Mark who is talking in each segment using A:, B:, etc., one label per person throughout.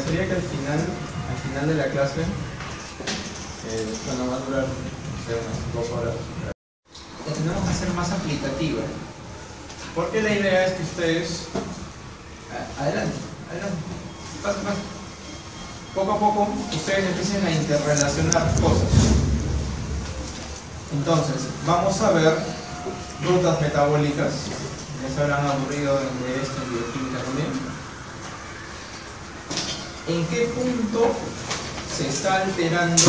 A: gustaría que al final de la clase, bueno, va a durar, no sé, unas 2 horas, la tenemos que hacer más aplicativa, porque la idea es que ustedes, adelante, pasen. Poco a poco ustedes empiecen a interrelacionar cosas. Entonces, vamos a ver rutas metabólicas. Ya se habrán aburrido de esto en bioquímica también. ¿En qué punto se está alterando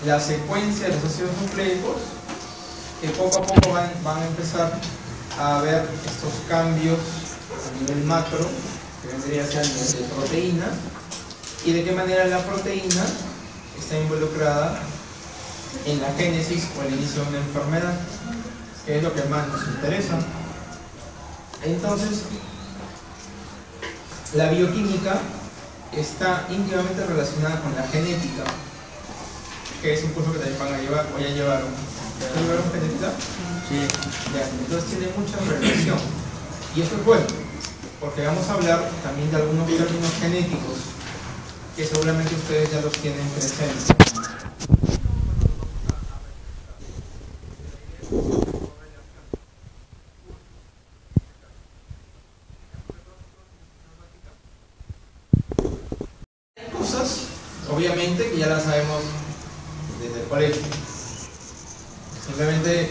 A: la secuencia de los ácidos nucleicos? Que poco a poco van a empezar a ver estos cambios a nivel macro, que vendría a ser a nivel de proteína, y de qué manera la proteína está involucrada en la génesis o el inicio de una enfermedad, que es lo que más nos interesa. Entonces, la bioquímica está íntimamente relacionada con la genética, que es un curso que también van a llevar, o ya llevaron. ¿Ya llevaron genética? Sí. Ya, entonces tiene mucha relación. Y eso es bueno, porque vamos a hablar también de algunos términos genéticos que seguramente ustedes ya los tienen presentes. Hay cosas, obviamente, que ya las sabemos desde el colegio. Simplemente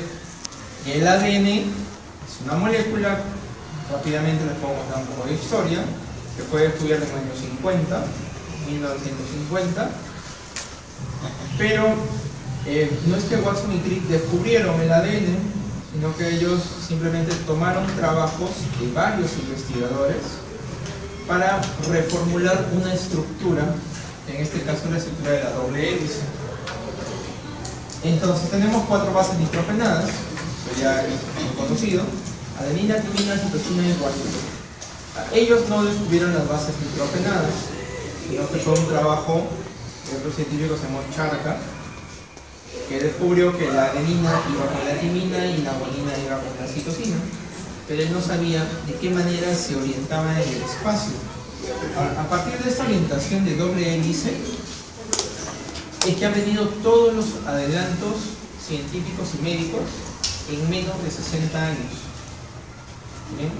A: el ADN es una molécula. Rápidamente les puedo contar un poco de historia, que fue descubierta en los años 50, 1950, pero no es que Watson y Crick descubrieron el ADN, sino que ellos simplemente tomaron trabajos de varios investigadores para reformular una estructura, en este caso la estructura de la doble hélice. Entonces tenemos 4 bases nitrogenadas, eso ya es muy conocido: adenina, timina, citosina y guanina. Ellos no descubrieron las bases nitrogenadas, sino que fue un trabajo de otro científico que se llamó Charca, que descubrió que la adenina iba con la timina y la guanina iba con la citosina, pero él no sabía de qué manera se orientaba en el espacio. A partir de esta orientación de doble hélice es que han venido todos los adelantos científicos y médicos en menos de 60 años. Bien,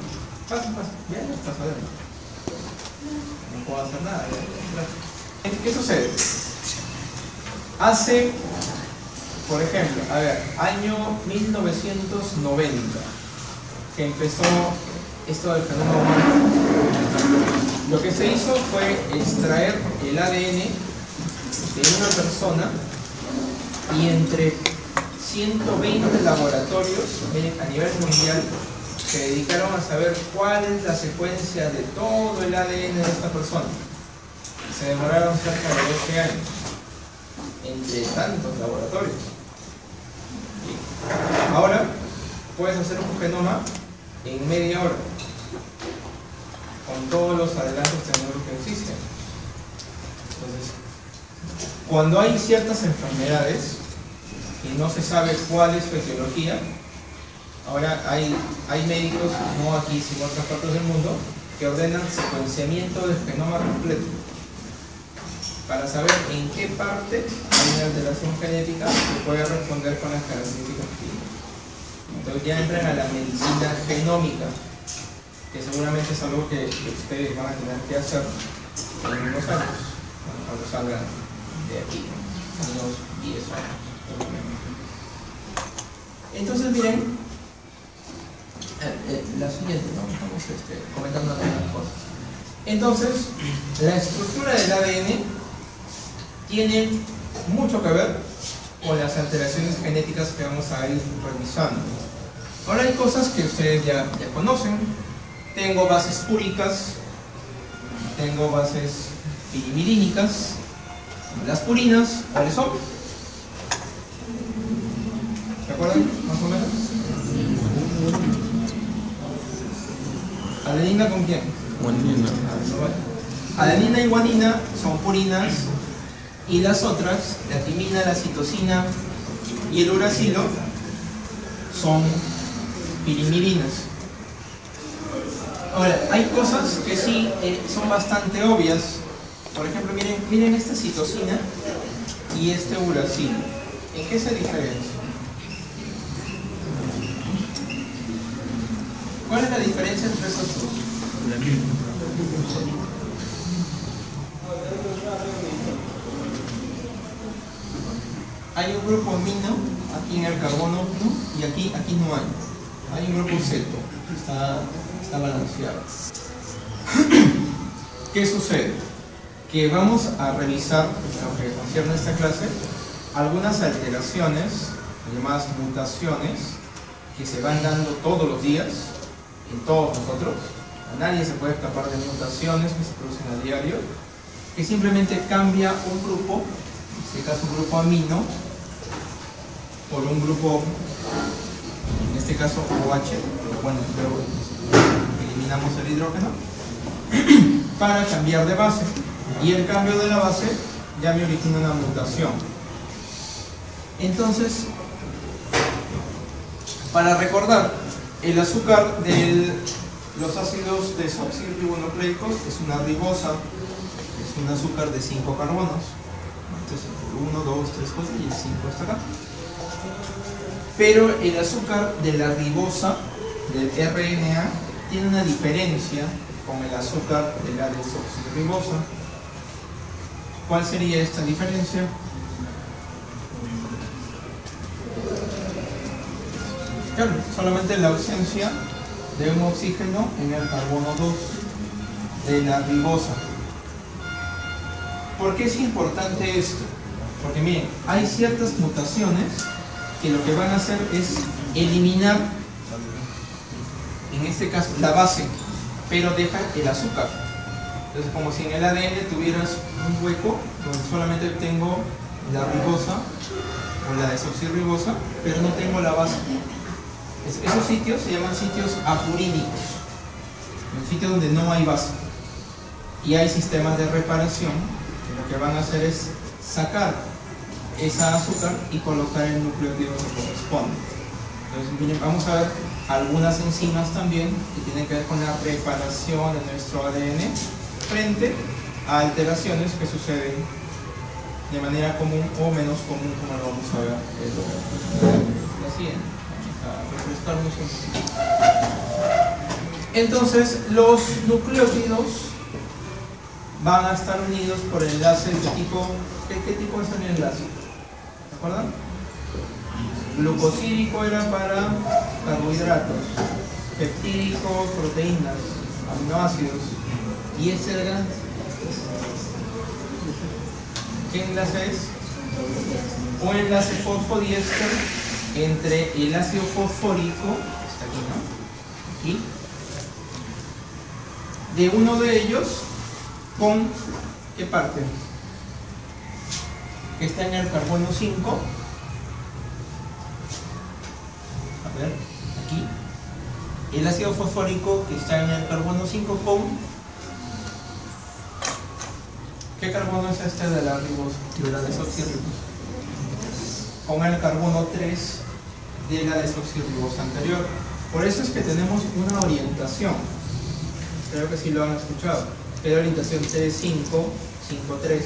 A: pasen, ya está pasando. No puedo hacer nada. ¿Qué sucede? Hace, por ejemplo, año 1990, que empezó esto del fenómeno humano, lo que se hizo fue extraer el ADN de una persona y entre 120 laboratorios a nivel mundial se dedicaron a saber cuál es la secuencia de todo el ADN de esta persona. Se demoraron cerca de 12 años entre tantos laboratorios. Ahora puedes hacer un genoma en media hora con todos los adelantos tecnológicos que existen. Entonces, cuando hay ciertas enfermedades y no se sabe cuál es su etiología, ahora hay médicos, no aquí sino en otras partes del mundo, que ordenan secuenciamiento del genoma completo para saber en qué parte hay una alteración genética que puede responder con las características clínicas. Entonces ya entran a la medicina genómica, que seguramente es algo que ustedes van a tener que hacer en unos años, cuando salgan de aquí, en unos 10 años. Entonces miren, la siguiente, ¿no? Estamos comentando algunas cosas. Entonces, la estructura del ADN tiene mucho que ver con las alteraciones genéticas que vamos a ir revisando. Ahora hay cosas que ustedes ya conocen. Tengo bases púricas, tengo bases pirimidínicas. Las purinas, ¿cuáles son? ¿Se acuerdan más o menos? ¿Adenina con quién?
B: Guanina.
A: Adenina y guanina son purinas, y las otras, la timina, la citosina y el uracilo, son pirimidinas. Ahora, hay cosas que sí son bastante obvias. Por ejemplo, miren esta citosina y este uracilo. ¿En qué se diferencia? ¿Cuál es la diferencia entre esos dos? Hay un grupo amino aquí en el carbono 1 y aquí no hay. Hay un grupo ceto, está balanceado. ¿Qué sucede? Que vamos a revisar, en lo que concierne a esta clase, algunas alteraciones, llamadas mutaciones, que se van dando todos los días en todos nosotros. Nadie se puede escapar de mutaciones que se producen a diario, que simplemente cambia un grupo, en este caso un grupo amino, por un grupo, en este caso OH, pero bueno, luego eliminamos el hidrógeno, para cambiar de base. Y el cambio de la base ya me origina una mutación. Entonces, para recordar, el azúcar de los ácidos desoxirribonucleicos es una ribosa, es un azúcar de 5 carbonos. Entonces, 1, 2, 3, 4 y el 5 está acá. Pero el azúcar de la ribosa, del RNA, tiene una diferencia con el azúcar de la desoxirribosa. ¿Cuál sería esta diferencia? Claro, solamente la ausencia de un oxígeno en el carbono 2 de la ribosa. ¿Por qué es importante esto? Porque miren, hay ciertas mutaciones que lo que van a hacer es eliminar, en este caso, la base, pero deja el azúcar. Entonces, como si en el ADN tuvieras un hueco donde solamente tengo la ribosa o la desoxirribosa, pero no tengo la base. Esos sitios se llaman sitios apurídicos, un sitio donde no hay base. Y hay sistemas de reparación que lo que van a hacer es sacar esa azúcar y colocar el nucleótido que corresponde. Entonces, miren, vamos a ver algunas enzimas también que tienen que ver con la reparación de nuestro ADN frente a alteraciones que suceden de manera común o menos común, como lo vamos a ver la siguiente. Vamos a refrescarnos un poquito. Entonces, los nucleótidos van a estar unidos por enlaces de tipo... ¿Qué tipo es el enlace? ¿Se acuerdan? Glucosídico era para carbohidratos, peptídico, proteínas, aminoácidos, y este era... ¿Qué enlace es? Un enlace fosfodiéster entre el ácido fosfórico, está aquí, ¿no? Aquí, de uno de ellos con, ¿qué parte? Que está en el carbono 5. A ver, aquí. El ácido fosfórico que está en el carbono 5 con... ¿Qué carbono es este de la ribosa? De la desoxirribosa. Con el carbono 3 de la desoxirribosa anterior. Por eso es que tenemos una orientación. Creo que sí lo han escuchado. Es la orientación 3,5, 5,3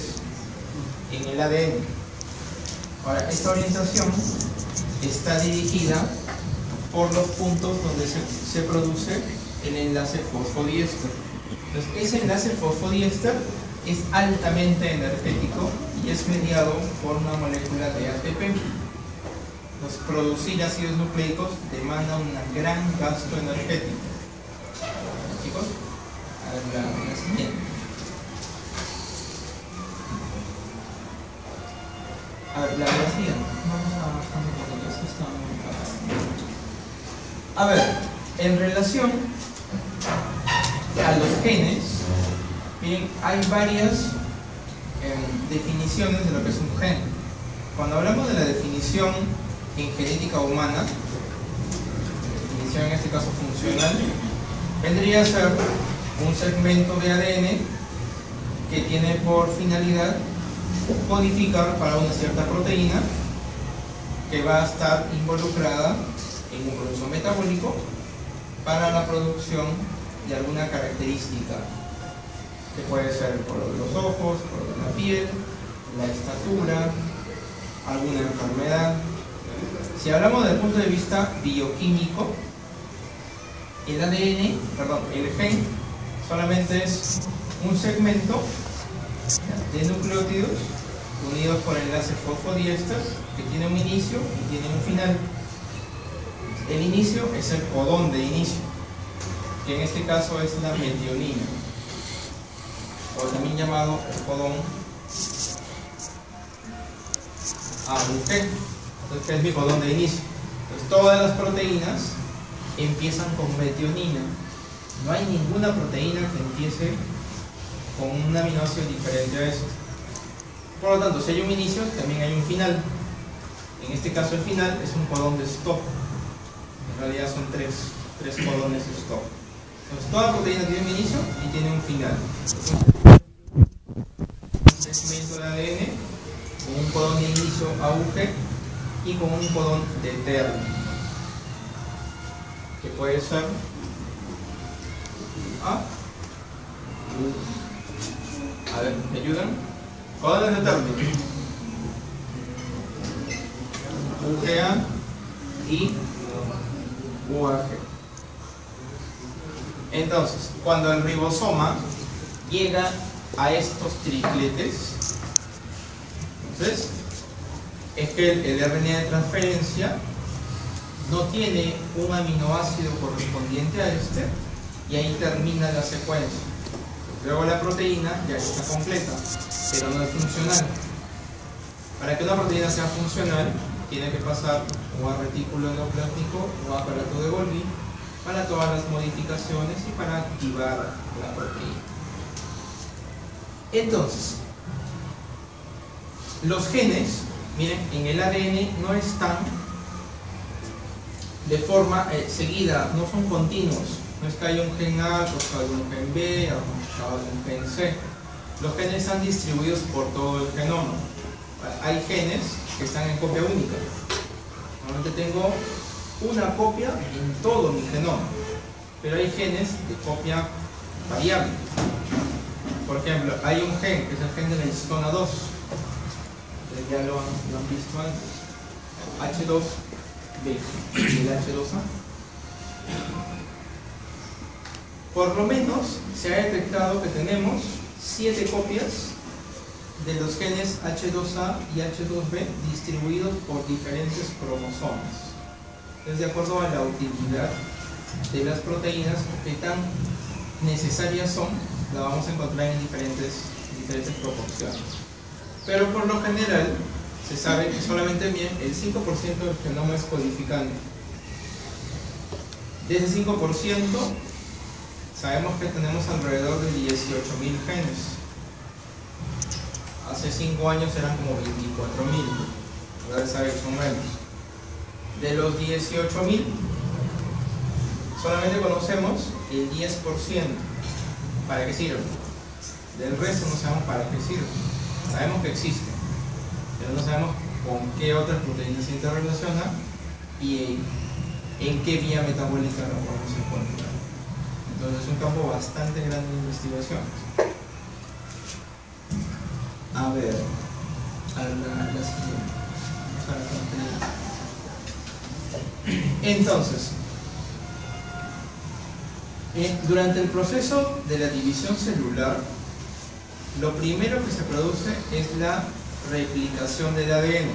A: en el ADN. Ahora, esta orientación está dirigida por los puntos donde se produce el enlace fosfodiéster. Entonces, ese enlace fosfodiéster es altamente energético y es mediado por una molécula de ATP. Entonces, producir ácidos nucleicos demanda un gran gasto energético. Chicos, a ver la siguiente. A ver, la siguiente. Vamos avanzando porque esto está muy... A ver, en relación a los genes, miren, hay varias definiciones de lo que es un gen. Cuando hablamos de la definición en genética humana, definición en este caso funcional, vendría a ser un segmento de ADN que tiene por finalidad codificar para una cierta proteína que va a estar involucrada en un proceso metabólico para la producción de alguna característica, que puede ser el color de los ojos, el color de la piel, la estatura, alguna enfermedad. Si hablamos desde el punto de vista bioquímico, el ADN, perdón, el gen solamente es un segmento de nucleótidos unidos por enlaces fosfodiéster que tiene un inicio y tiene un final. El inicio es el codón de inicio, que en este caso es la metionina, o también llamado el codón AUG. Entonces, ¿qué es mi codón de inicio? Entonces, todas las proteínas empiezan con metionina. No hay ninguna proteína que empiece con un aminoácido diferente a eso. Por lo tanto, si hay un inicio, también hay un final. En este caso, el final es un codón de stop. En realidad son tres codones de stop. Entonces, toda proteína tiene un inicio y tiene un final. Un segmento de ADN con un codón de inicio AUG y con un codón de término, que puede ser a ver, ¿me ayudan? Codones de término, UGA y UAG. Entonces, cuando el ribosoma llega a estos tripletes, entonces es que el RNA de transferencia no tiene un aminoácido correspondiente a este, y ahí termina la secuencia. Luego la proteína ya está completa, pero no es funcional. Para que una proteína sea funcional, tiene que pasar o a retículo endoplásmico o a aparato de Golgi para todas las modificaciones y para activar la proteína. Entonces, los genes, miren, en el ADN no están de forma seguida, no son continuos. No es que haya un gen A, pues hay un gen B, o un gen C. Los genes están distribuidos por todo el genoma. Hay genes que están en copia única. Normalmente tengo una copia en todo mi genoma, pero hay genes de copia variable. Por ejemplo, hay un gen que es el gen de la histona 2. Ustedes ya lo han visto antes. H2B y el H2A. Por lo menos se ha detectado que tenemos 7 copias de los genes H2A y H2B distribuidos por diferentes cromosomas. Entonces, de acuerdo a la utilidad de las proteínas, que tan necesarias son, la vamos a encontrar en diferentes proporciones. Pero por lo general, se sabe que solamente bien el 5% del genoma es codificante. De ese 5%, sabemos que tenemos alrededor de 18.000 genes. Hace 5 años eran como 24.000, ahora se sabe que son menos. De los 18.000, solamente conocemos el 10%. ¿Para qué sirve? Del resto no sabemos para qué sirve. Sabemos que existe, pero no sabemos con qué otras proteínas se interrelaciona y en qué vía metabólica la podemos encontrar. Entonces es un campo bastante grande de investigación. A ver, la siguiente. Entonces, durante el proceso de la división celular, lo primero que se produce es la replicación del ADN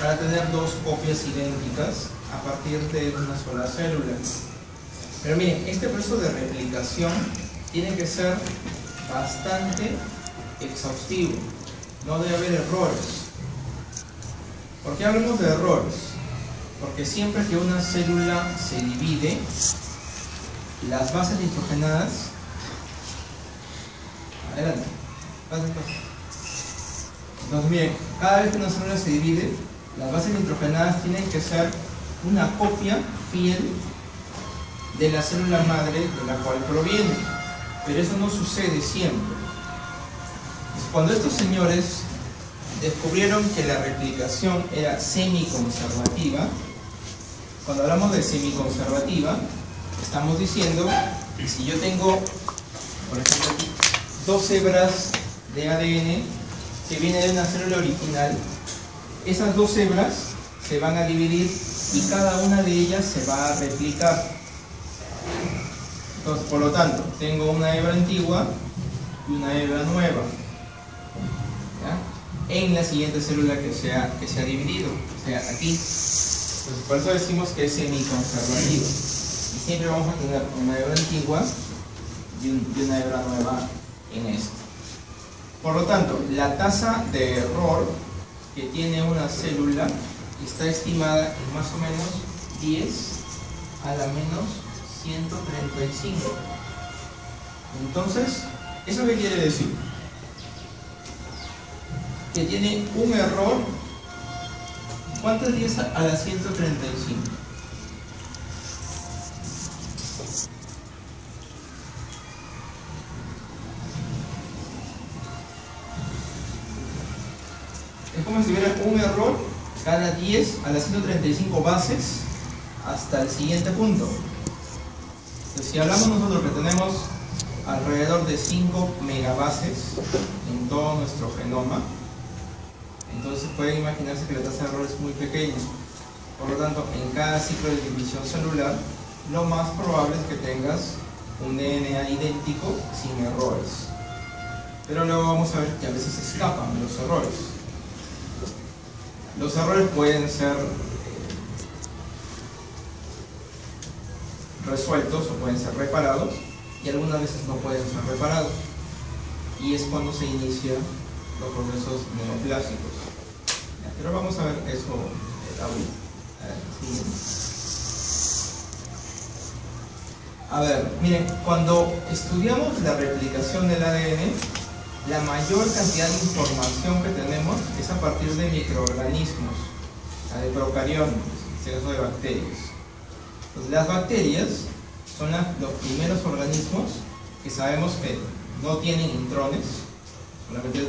A: para tener 2 copias idénticas a partir de una sola célula. Pero miren, este proceso de replicación tiene que ser bastante exhaustivo, no debe haber errores. ¿Por qué hablamos de errores? Porque siempre que una célula se divide, las bases nitrogenadas, adelante, pasen. Entonces miren, cada vez que una célula se divide, las bases nitrogenadas tienen que ser una copia fiel de la célula madre de la cual proviene, pero eso no sucede siempre. Cuando estos señores descubrieron que la replicación era semiconservativa, cuando hablamos de semiconservativa, estamos diciendo Si yo tengo, por ejemplo, aquí, 2 hebras de ADN que vienen de una célula original, esas 2 hebras se van a dividir y cada una de ellas se va a replicar. Entonces, por lo tanto, tengo una hebra antigua y una hebra nueva, ¿ya?, en la siguiente célula que se ha dividido, o sea, aquí. Entonces, por eso decimos que es semiconservativo. Y siempre vamos a tener una hebra antigua y una hebra nueva en esto. Por lo tanto, la tasa de error que tiene una célula está estimada en más o menos 10 a la menos 135. Entonces, ¿eso qué quiere decir? Que tiene un error. ¿Cuánto es 10 a la 135? Es como si hubiera un error cada 10 a las 135 bases hasta el siguiente punto. Entonces, si hablamos nosotros que tenemos alrededor de 5 megabases en todo nuestro genoma, entonces pueden imaginarse que la tasa de error es muy pequeña. Por lo tanto, en cada ciclo de división celular, lo más probable es que tengas un DNA idéntico sin errores. Pero luego vamos a ver que a veces escapan los errores. Los errores pueden ser resueltos o pueden ser reparados, y algunas veces no pueden ser reparados. Y es cuando se inician los procesos neoplásicos. Pero vamos a ver eso ahorita. A ver, miren, cuando estudiamos la replicación del ADN, la mayor cantidad de información que tenemos es a partir de microorganismos, de procariontes, en el caso de bacterias. Entonces, las bacterias son los primeros organismos que sabemos que no tienen intrones, solamente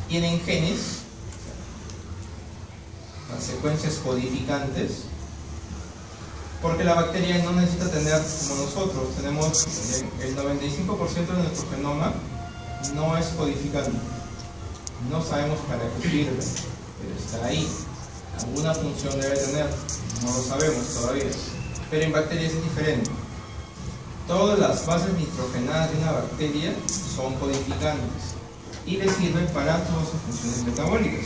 A: tienen genes, las secuencias codificantes, porque la bacteria no necesita tener, como nosotros, tenemos el 95% de nuestro genoma no es codificante. No sabemos para qué sirve, pero está ahí. Alguna función debe tener, no lo sabemos todavía. Pero en bacterias es diferente. Todas las bases nitrogenadas de una bacteria son codificantes y le sirven para todas sus funciones metabólicas.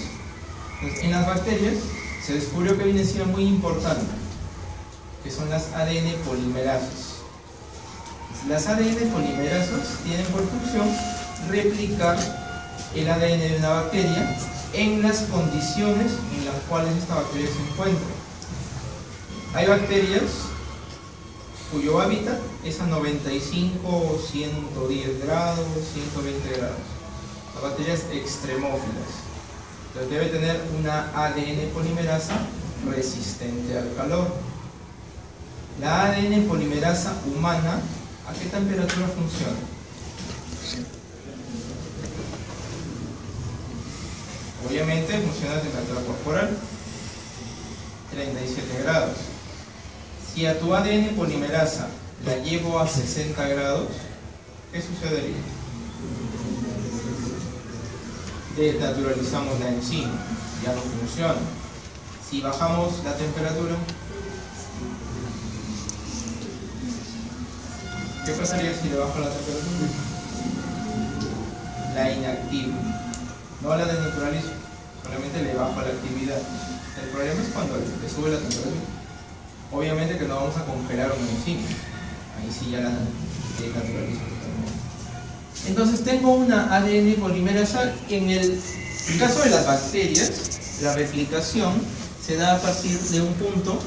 A: Entonces, en las bacterias se descubrió que hay una enzima muy importante, que son las ADN polimerasas. Las ADN polimerasas tienen por función replicar el ADN de una bacteria en las condiciones en las cuales esta bacteria se encuentra. Hay bacterias cuyo hábitat es a 95, 110 grados, 120 grados. Las bacterias extremófilas. Entonces debe tener una ADN polimerasa resistente al calor. La ADN polimerasa humana, ¿a qué temperatura funciona? Obviamente funciona a temperatura corporal, 37 grados. Si a tu ADN polimerasa la llevo a 60 grados, ¿qué sucedería? Desnaturalizamos la enzima, ya no funciona. Si bajamos la temperatura, ¿qué pasaría si le bajo la temperatura? La inactivo. No la desnaturalizo, solamente le bajo la actividad. El problema es cuando le sube la temperatura. Obviamente que no vamos a congelar una enzima, ahí sí ya la desnaturalizo totalmente. Entonces tengo una ADN polimerasa. En el caso de las bacterias, la replicación se da a partir de un punto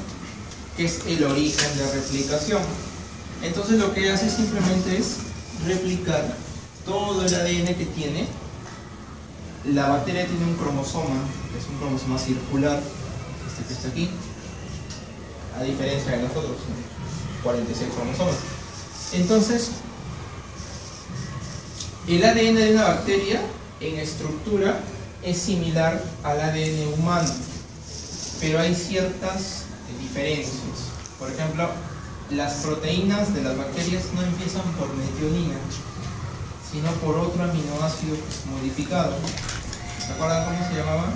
A: que es el origen de replicación. Entonces lo que hace simplemente es replicar todo el ADN que tiene. La bacteria tiene un cromosoma, que es un cromosoma circular, este que está aquí, a diferencia de nosotros, 46 cromosomas. Entonces, el ADN de una bacteria en estructura es similar al ADN humano, pero hay ciertas diferencias. Por ejemplo, las proteínas de las bacterias no empiezan por metionina, sino por otro aminoácido modificado. ¿Se acuerdan cómo se llamaba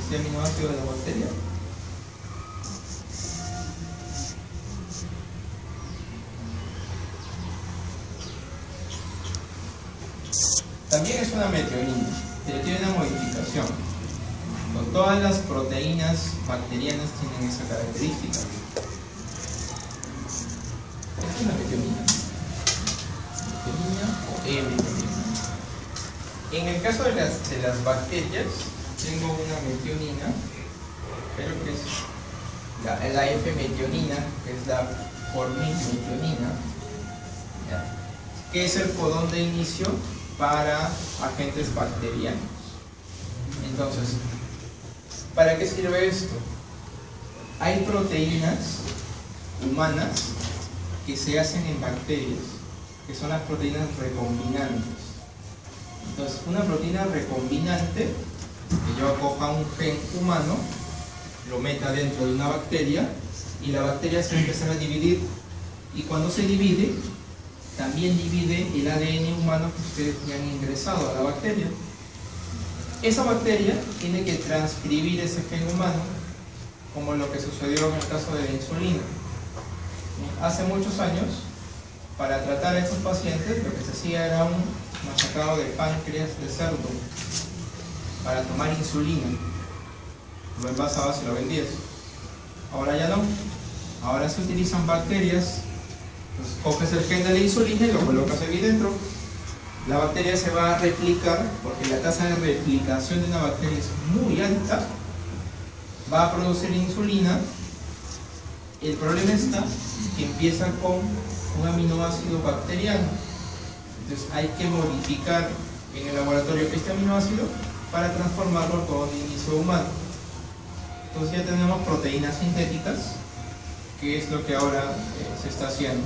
A: este aminoácido de la bacteria? También es una metionina, pero tiene una modificación. No todas las proteínas bacterianas tienen esa característica. Es una metionina. Metionina o E-metionina. En el caso de las bacterias, tengo una metionina, pero que es la F-metionina, que es la formimmetionina, que es el codón de inicio para agentes bacterianos. Entonces, ¿para qué sirve esto? Hay proteínas humanas que se hacen en bacterias, que son las proteínas recombinantes. Entonces, una proteína recombinante, que yo coja un gen humano, lo meta dentro de una bacteria, y la bacteria se va a empezar a dividir, y cuando se divide, también divide el ADN humano que ustedes ya han ingresado a la bacteria. Esa bacteria tiene que transcribir ese gen humano, como lo que sucedió en el caso de la insulina. Hace muchos años, para tratar a estos pacientes, lo que se hacía era un machacado de páncreas de cerdo para tomar insulina. Lo envasabas y lo vendías. Ahora ya no. Ahora se utilizan bacterias. Entonces, coges el gen de la insulina y lo colocas aquí dentro. La bacteria se va a replicar, porque la tasa de replicación de una bacteria es muy alta. Va a producir insulina. El problema está que empieza con un aminoácido bacteriano. Entonces hay que modificar en el laboratorio este aminoácido para transformarlo en codón de inicio humano. Entonces ya tenemos proteínas sintéticas, que es lo que ahora se está haciendo.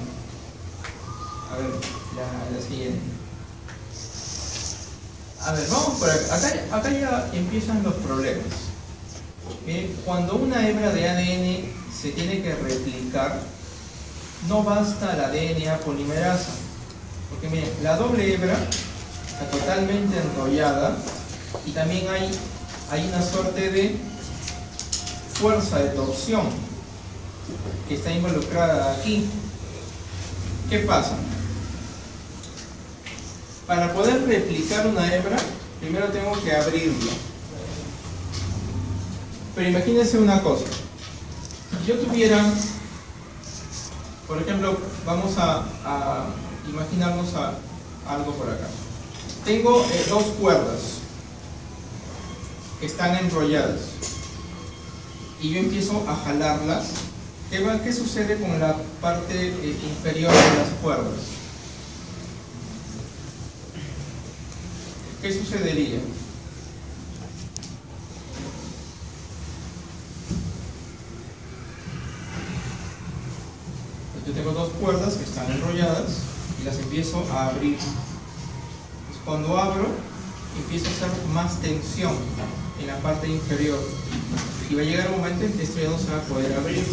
A: A ver, la siguiente. A ver, vamos por acá. Acá ya empiezan los problemas. Cuando una hebra de ADN se tiene que replicar, no basta la DNA polimerasa. Porque miren, la doble hebra está totalmente enrollada y también hay una suerte de fuerza de torsión que está involucrada aquí. ¿Qué pasa? Para poder replicar una hebra, primero tengo que abrirla. Pero imagínense una cosa. Si yo tuviera, por ejemplo, vamos a imaginarnos algo por acá. Tengo dos cuerdas que están enrolladas y yo empiezo a jalarlas. ¿Qué sucede con la parte inferior de las cuerdas? ¿Qué sucedería? Yo tengo dos cuerdas que están enrolladas y las empiezo a abrir. Entonces, cuando abro, empiezo a hacer más tensión en la parte inferior y va a llegar un momento en que esto ya no se va a poder abrir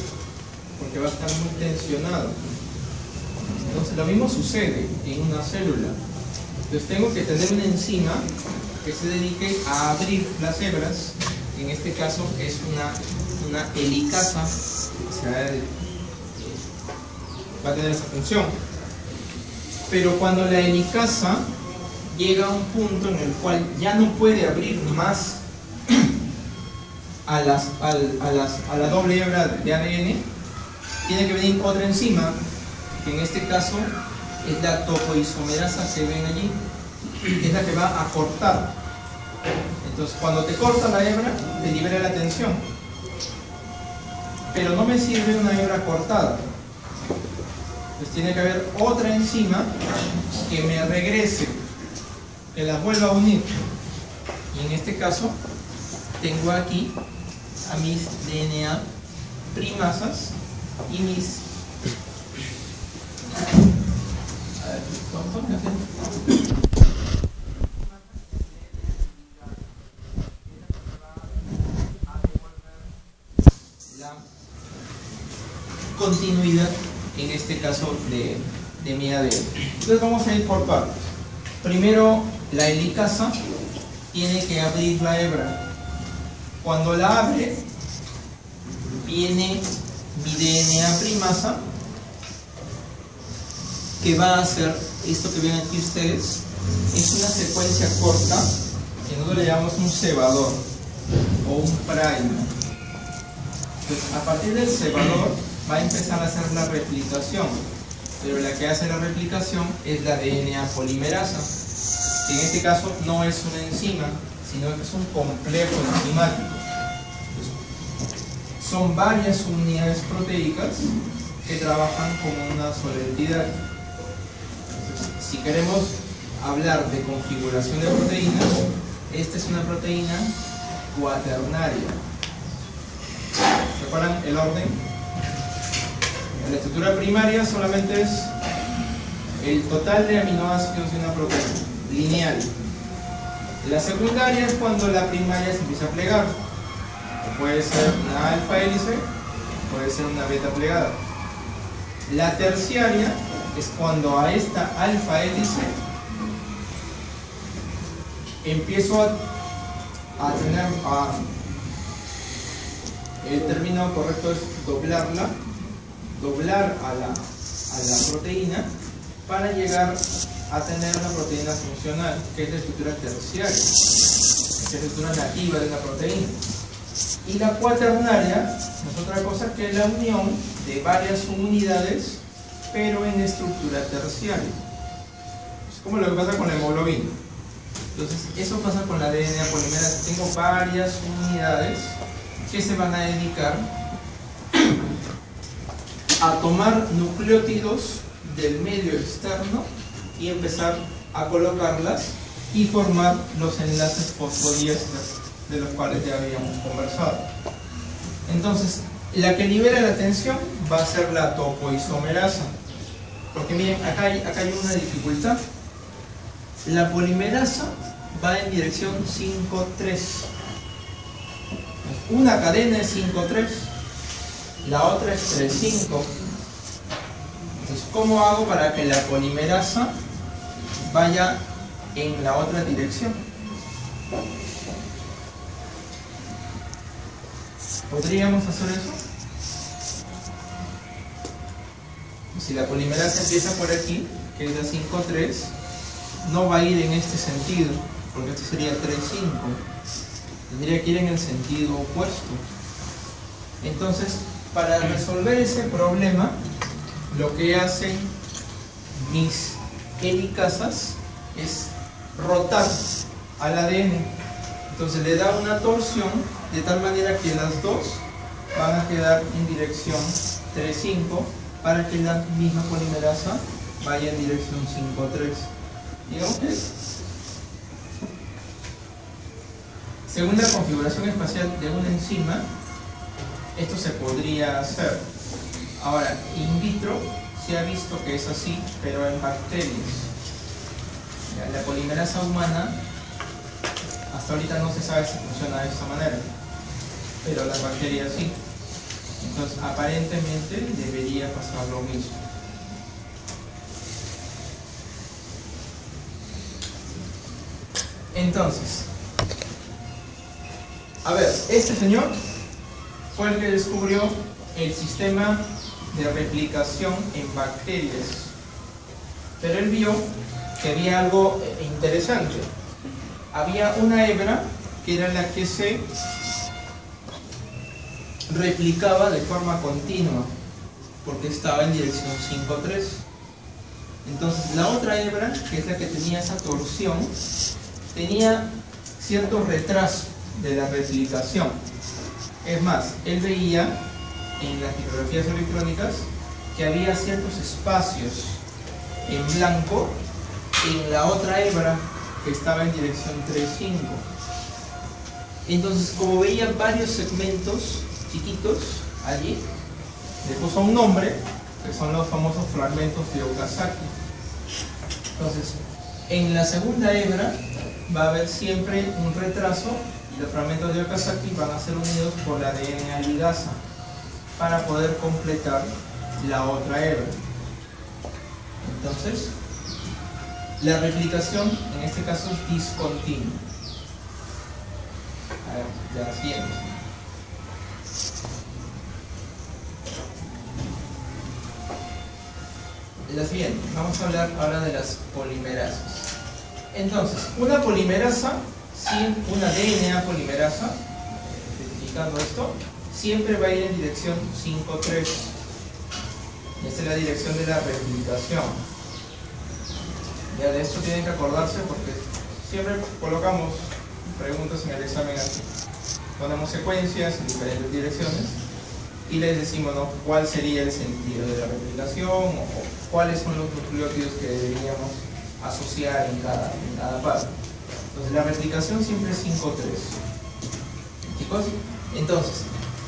A: porque va a estar muy tensionado. Entonces lo mismo sucede en una célula. Entonces tengo que tener una enzima que se dedique a abrir las hebras. En este caso es una helicasa, va a tener esa función. Pero cuando la helicasa llega a un punto en el cual ya no puede abrir más a la doble hebra de ADN, tiene que venir otra enzima, que en este caso es la topoisomerasa que ven allí, que es la que va a cortar. Entonces cuando te corta la hebra, te libera la tensión. Pero no me sirve una hebra cortada. Entonces tiene que haber otra enzima que me regrese, que las vuelva a unir. Y en este caso tengo aquí a mis DNA primasas y mis... A ver, ¿cómo me hacen? La continuidad en este caso de mi ADN. Entonces vamos a ir por partes. Primero, la helicasa tiene que abrir la hebra. Cuando la abre, viene mi DNA primasa, que va a hacer esto que ven aquí ustedes. Es una secuencia corta que nosotros le llamamos un cebador o un primer. Entonces, a partir del cebador va a empezar a hacer la replicación, pero la que hace la replicación es la DNA polimerasa, que en este caso no es una enzima, sino que es un complejo enzimático. Son varias unidades proteicas que trabajan como una sola entidad. Entonces, si queremos hablar de configuración de proteínas, esta es una proteína cuaternaria. ¿Recuerdan el orden? La estructura primaria solamente es el total de aminoácidos de una proteína, lineal. La secundaria es cuando la primaria se empieza a plegar. Puede ser una alfa hélice, puede ser una beta plegada. La terciaria es cuando a esta alfa hélice empiezo a tener el término correcto es doblarla, doblar a la proteína para llegar a tener una proteína funcional, que es la estructura terciaria, que es la estructura nativa de una proteína. Y la cuaternaria no es otra cosa que la unión de varias subunidades, pero en estructura terciaria. Es como lo que pasa con la hemoglobina. Entonces, eso pasa con la DNA polimerasa. Tengo varias unidades que se van a dedicar a tomar nucleótidos del medio externo y empezar a colocarlas y formar los enlaces fosfodiésteres de los cuales ya habíamos conversado. Entonces, la que libera la tensión va a ser la topoisomerasa, porque miren, acá hay una dificultad. La polimerasa va en dirección 5-3. Una cadena es 5-3, la otra es 3-5. Entonces, ¿cómo hago para que la polimerasa vaya en la otra dirección? ¿Podríamos hacer eso? Si la polimerasa empieza por aquí, que es la 5-3, no va a ir en este sentido, porque esto sería 3-5. Tendría que ir en el sentido opuesto. Entonces, para resolver ese problema, lo que hacen mis helicasas es rotar al ADN. Entonces le da una torsión de tal manera que las dos van a quedar en dirección 3-5 para que la misma polimerasa vaya en dirección 5-3. Digamos que según la configuración espacial de una enzima, esto se podría hacer. Ahora, in vitro se ha visto que es así, pero en bacterias. La polimerasa humana hasta ahorita no se sabe si funciona de esta manera, pero las bacterias sí. Entonces, aparentemente debería pasar lo mismo. Entonces, a ver, este señor fue el que descubrió el sistema de replicación en bacterias, pero él vio que había algo interesante. Había una hebra que era la que se replicaba de forma continua, porque estaba en dirección 5-3. Entonces la otra hebra, que es la que tenía esa torsión, tenía cierto retraso de la replicación. Es más, él veía en las micrografías electrónicas que había ciertos espacios en blanco en la otra hebra que estaba en dirección 3-5. Entonces, como veía varios segmentos chiquitos allí, le puso un nombre, que son los famosos fragmentos de Okazaki. Entonces, en la segunda hebra va a haber siempre un retraso y los fragmentos de Okazaki van a ser unidos por la DNA ligasa para poder completar la otra hebra. Entonces, la replicación en este caso es discontinua. A ver, ya siguiente. La siguiente, vamos a hablar ahora de las polimerasas. Entonces, una polimerasa, una DNA polimerasa, especificando esto, siempre va a ir en dirección 5'3". Esta es la dirección de la replicación. Ya de esto tienen que acordarse porque siempre colocamos preguntas en el examen así. Ponemos secuencias en diferentes direcciones y les decimos, ¿no?, cuál sería el sentido de la replicación o cuáles son los nucleótidos que deberíamos asociar en cada parte. Entonces la replicación siempre es 5'3". ¿Chicos? Entonces,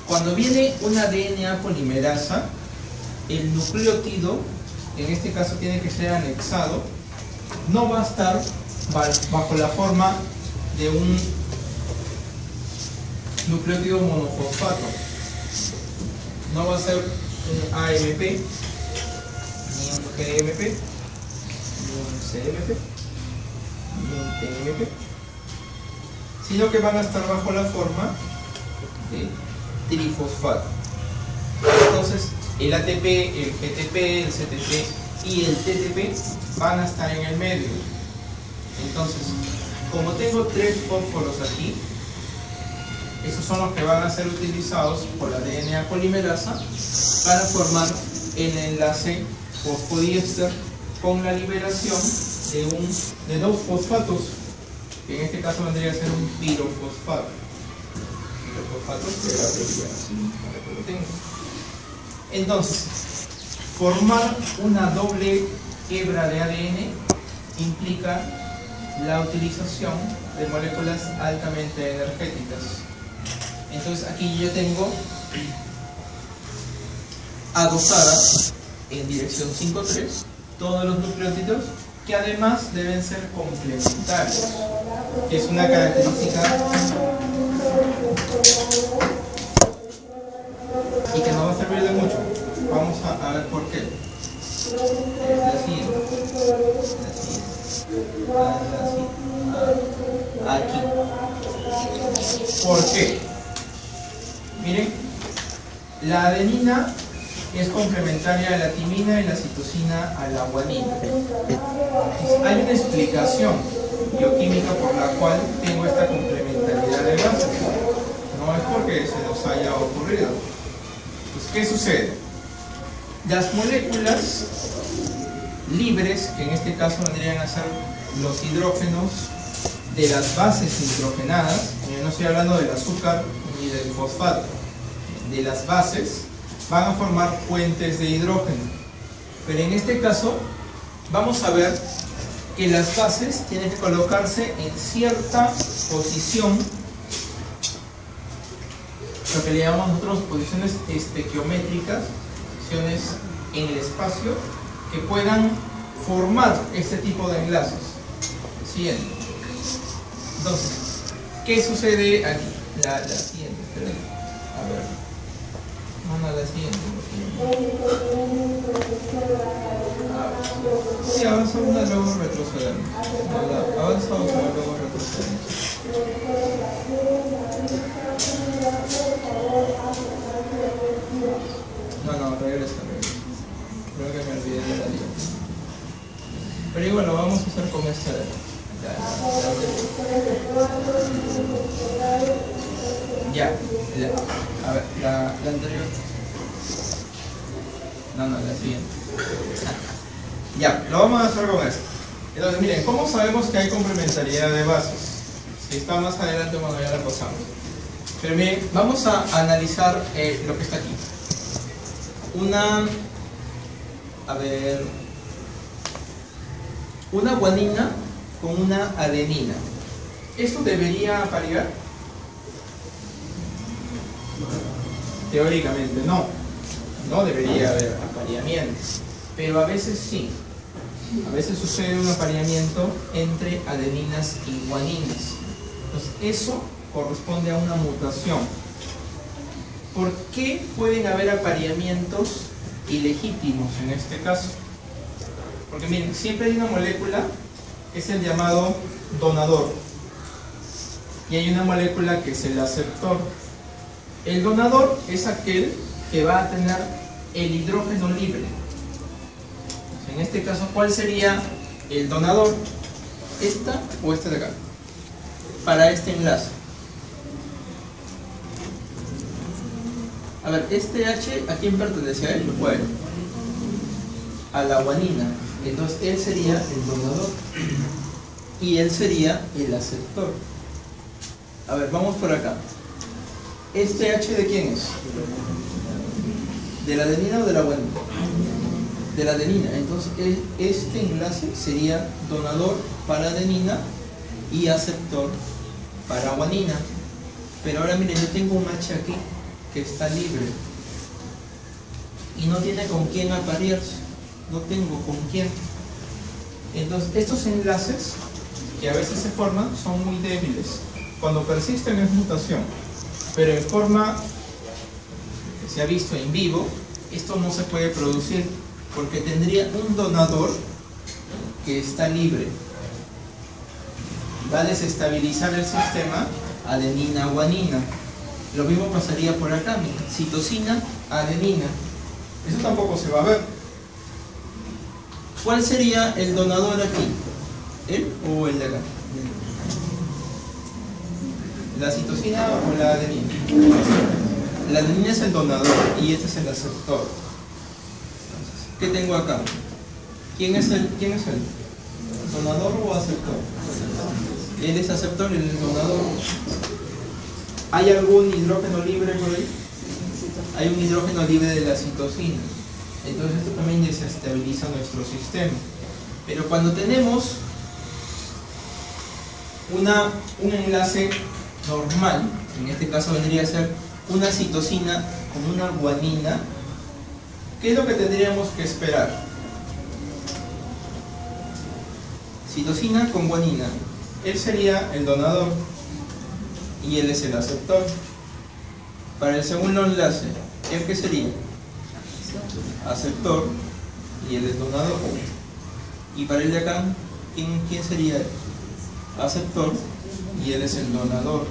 A: cuando viene una DNA polimerasa, el nucleótido, en este caso tiene que ser anexado, no va a estar bajo la forma de un nucleótido monofosfato. No va a ser un AMP, ni un GMP, ni un CMP, ni un TMP, sino que van a estar bajo la forma de trifosfato. Entonces, el ATP, el GTP, el CTP y el TTP van a estar en el medio. Entonces, como tengo 3 fósforos aquí, esos son los que van a ser utilizados por la DNA polimerasa para formar el enlace fosfodiéster con la liberación de 2 fosfatos, que en este caso vendría a ser un pirofosfato. Pirofosfatos que era así, para que lo tengan. Entonces, formar una doble hebra de ADN implica la utilización de moléculas altamente energéticas. Entonces aquí yo tengo adosadas en dirección 5'3" todos los nucleótidos que además deben ser complementarios, que es una característica y que nos va a servir de mucho. Vamos a ver por qué. La siguiente. Aquí. ¿Por qué? Miren, la adenina es complementaria a la timina y la citosina a la guanina. Hay una explicación bioquímica por la cual tengo esta complementariedad de bases. No es porque se nos haya ocurrido. Pues, ¿qué sucede? Las moléculas libres, que en este caso vendrían a ser los hidrógenos de las bases nitrogenadas, yo no estoy hablando del azúcar ni del fosfato, de las bases, van a formar puentes de hidrógeno. Pero en este caso vamos a ver que las bases tienen que colocarse en cierta posición, lo que le llamamos nosotros posiciones estequiométricas, posiciones en el espacio que puedan formar este tipo de enlaces. Siguiente. Entonces, ¿qué sucede aquí? La siguiente, a ver. No, la siguiente. A ver. Sí, avanza una, luego retrocedemos. Avanza otra, luego retrocedemos. No, regresa. Creo que me olvidé de la línea. Pero igual lo vamos a hacer con esta. Ya, a ver, la anterior. No, la siguiente. Ya, lo vamos a hacer con esto. Entonces, miren, ¿cómo sabemos que hay complementariedad de bases? Si está más adelante, bueno, ya la pasamos. Pero miren, vamos a analizar lo que está aquí. Una guanina con una adenina. ¿Esto debería aparear? Teóricamente no. No debería haber apareamiento. Pero a veces sí. A veces sucede un apareamiento entre adeninas y guaninas. Entonces eso corresponde a una mutación. ¿Por qué pueden haber apareamientos ilegítimos en este caso. Porque miren, siempre hay una molécula que es el llamado donador y hay una molécula que es el aceptor. El donador es aquel que va a tener el hidrógeno libre. En este caso, ¿cuál sería el donador? ¿Esta o esta de acá? Para este enlace. A ver, este H, ¿a quién pertenece? ¿A él o a él? A la guanina. Entonces él sería el donador y él sería el aceptor. A ver, vamos por acá. ¿Este H de quién es? ¿De la adenina o de la guanina? De la adenina. Entonces este enlace sería donador para adenina y aceptor para guanina. Pero ahora miren, yo tengo un H aquí que está libre y no tiene con quién aparearse. No tengo con quién. Entonces estos enlaces que a veces se forman son muy débiles. Cuando persisten es mutación, pero en forma que se ha visto en vivo, esto no se puede producir porque tendría un donador que está libre. Va a desestabilizar el sistema adenina-guanina. Lo mismo pasaría por acá, citosina, adenina. Eso tampoco se va a ver. ¿Cuál sería el donador aquí? ¿Él o el de acá? ¿La citosina o la adenina? La adenina es el donador y este es el aceptor. ¿Qué tengo acá? ¿Quién es él? ¿Donador o aceptor? Él es aceptor, él es donador. ¿Hay algún hidrógeno libre por ahí? Hay un hidrógeno libre de la citosina. Entonces esto también desestabiliza nuestro sistema. Pero cuando tenemos un enlace normal, en este caso vendría a ser una citosina con una guanina, ¿qué es lo que tendríamos que esperar? Citosina con guanina. Él sería el donador y él es el aceptor. Para el segundo enlace, ¿él qué sería? Aceptor y él es donador. Y para el de acá, ¿quién sería él? Aceptor y él es el donador.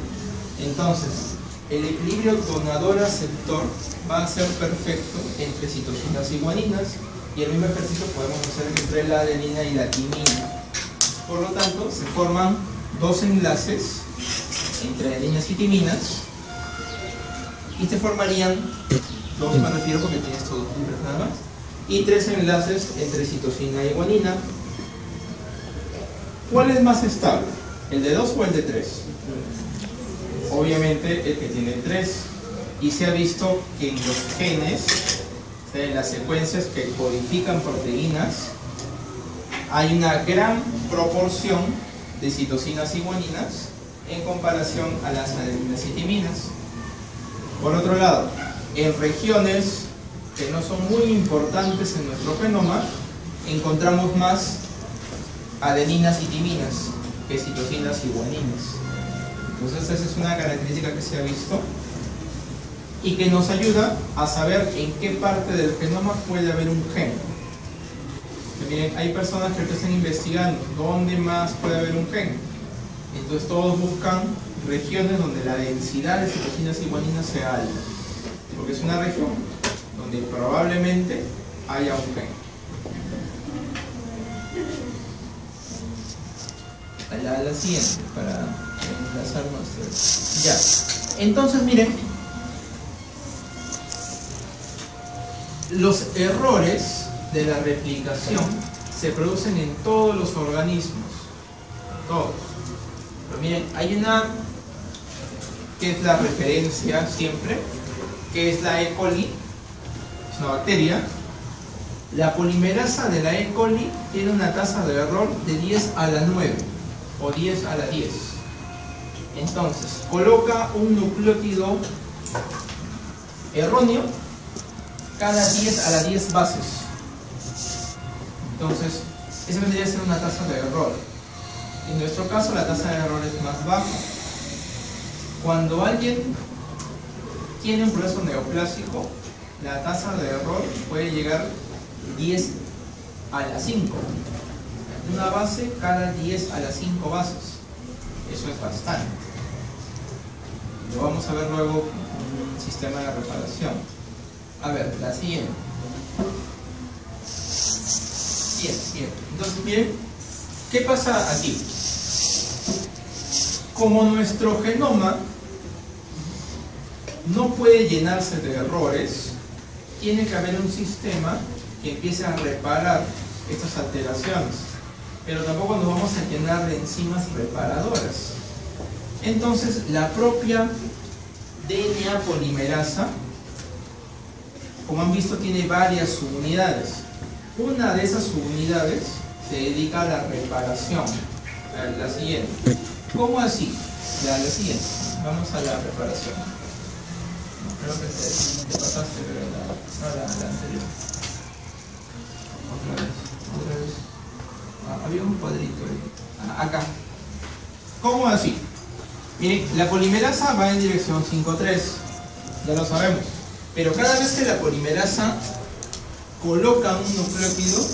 A: Entonces, el equilibrio donador-aceptor va a ser perfecto entre citosinas y guaninas, y el mismo ejercicio podemos hacer entre la adenina y la timina. Por lo tanto, se forman dos enlaces entre adeninas y timinas y se formarían dos, me refiero porque tienes estos dos libres nada más, y tres enlaces entre citosina y guanina. ¿Cuál es más estable? ¿El de 2 o el de 3? Obviamente el que tiene 3, y se ha visto que en los genes, en las secuencias que codifican proteínas, hay una gran proporción de citosinas y guaninas en comparación a las adeninas y timinas. Por otro lado, en regiones que no son muy importantes en nuestro genoma, encontramos más adeninas y timinas que citosinas y guaninas. Entonces esa es una característica que se ha visto y que nos ayuda a saber en qué parte del genoma puede haber un gen. Miren, hay personas que ahorita están investigando dónde más puede haber un gen. Entonces todos buscan regiones donde la densidad de citosinas y guaninas sea alta, porque es una región donde probablemente haya un gen. La siguiente, para enlazar nuestro... Ya, entonces miren, los errores de la replicación se producen en todos los organismos, todos. Pero miren, hay una que es la referencia siempre, que es la E. coli, es una bacteria. La polimerasa de la E. coli tiene una tasa de error de 10 a la 9 o 10 a la 10. Entonces, coloca un nucleótido erróneo cada 10 a la 10 bases. Entonces, esa vendría a ser una tasa de error. En nuestro caso, la tasa de error es más baja. Cuando alguien tiene un proceso neoplásico, la tasa de error puede llegar 10 a la 5. Una base cada 10 a las 5 bases. Eso es bastante. Lo vamos a ver luego en un sistema de reparación. A ver, la siguiente. Bien. Entonces, miren, ¿qué pasa aquí? Como nuestro genoma no puede llenarse de errores, tiene que haber un sistema que empiece a reparar estas alteraciones. Pero tampoco nos vamos a llenar de enzimas reparadoras. Entonces, la propia DNA polimerasa, como han visto, tiene varias subunidades. Una de esas subunidades se dedica a la reparación. La siguiente. ¿Cómo así? La siguiente. Vamos a la reparación. Creo que te pasaste, pero la anterior. Otra vez. Había un cuadrito ahí. Acá. ¿Cómo así? Miren, la polimerasa va en dirección 5,3. Ya lo sabemos. Pero cada vez que la polimerasa coloca un nucleótido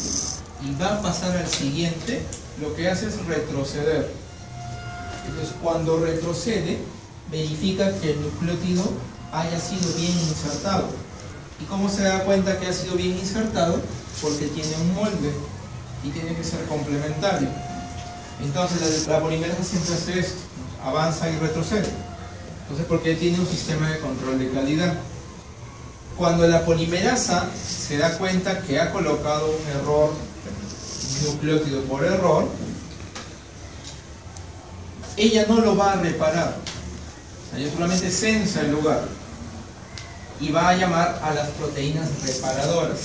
A: y va a pasar al siguiente, lo que hace es retroceder. Entonces, cuando retrocede, verifica que el nucleótido haya sido bien insertado. ¿Y cómo se da cuenta que ha sido bien insertado? Porque tiene un molde y tiene que ser complementario. Entonces, la polimerasa siempre hace esto, avanza y retrocede. Entonces, porque tiene un sistema de control de calidad. Cuando la polimerasa se da cuenta que ha colocado un error, un nucleótido por error, ella no lo va a reparar. Ella solamente censa el lugar y va a llamar a las proteínas reparadoras.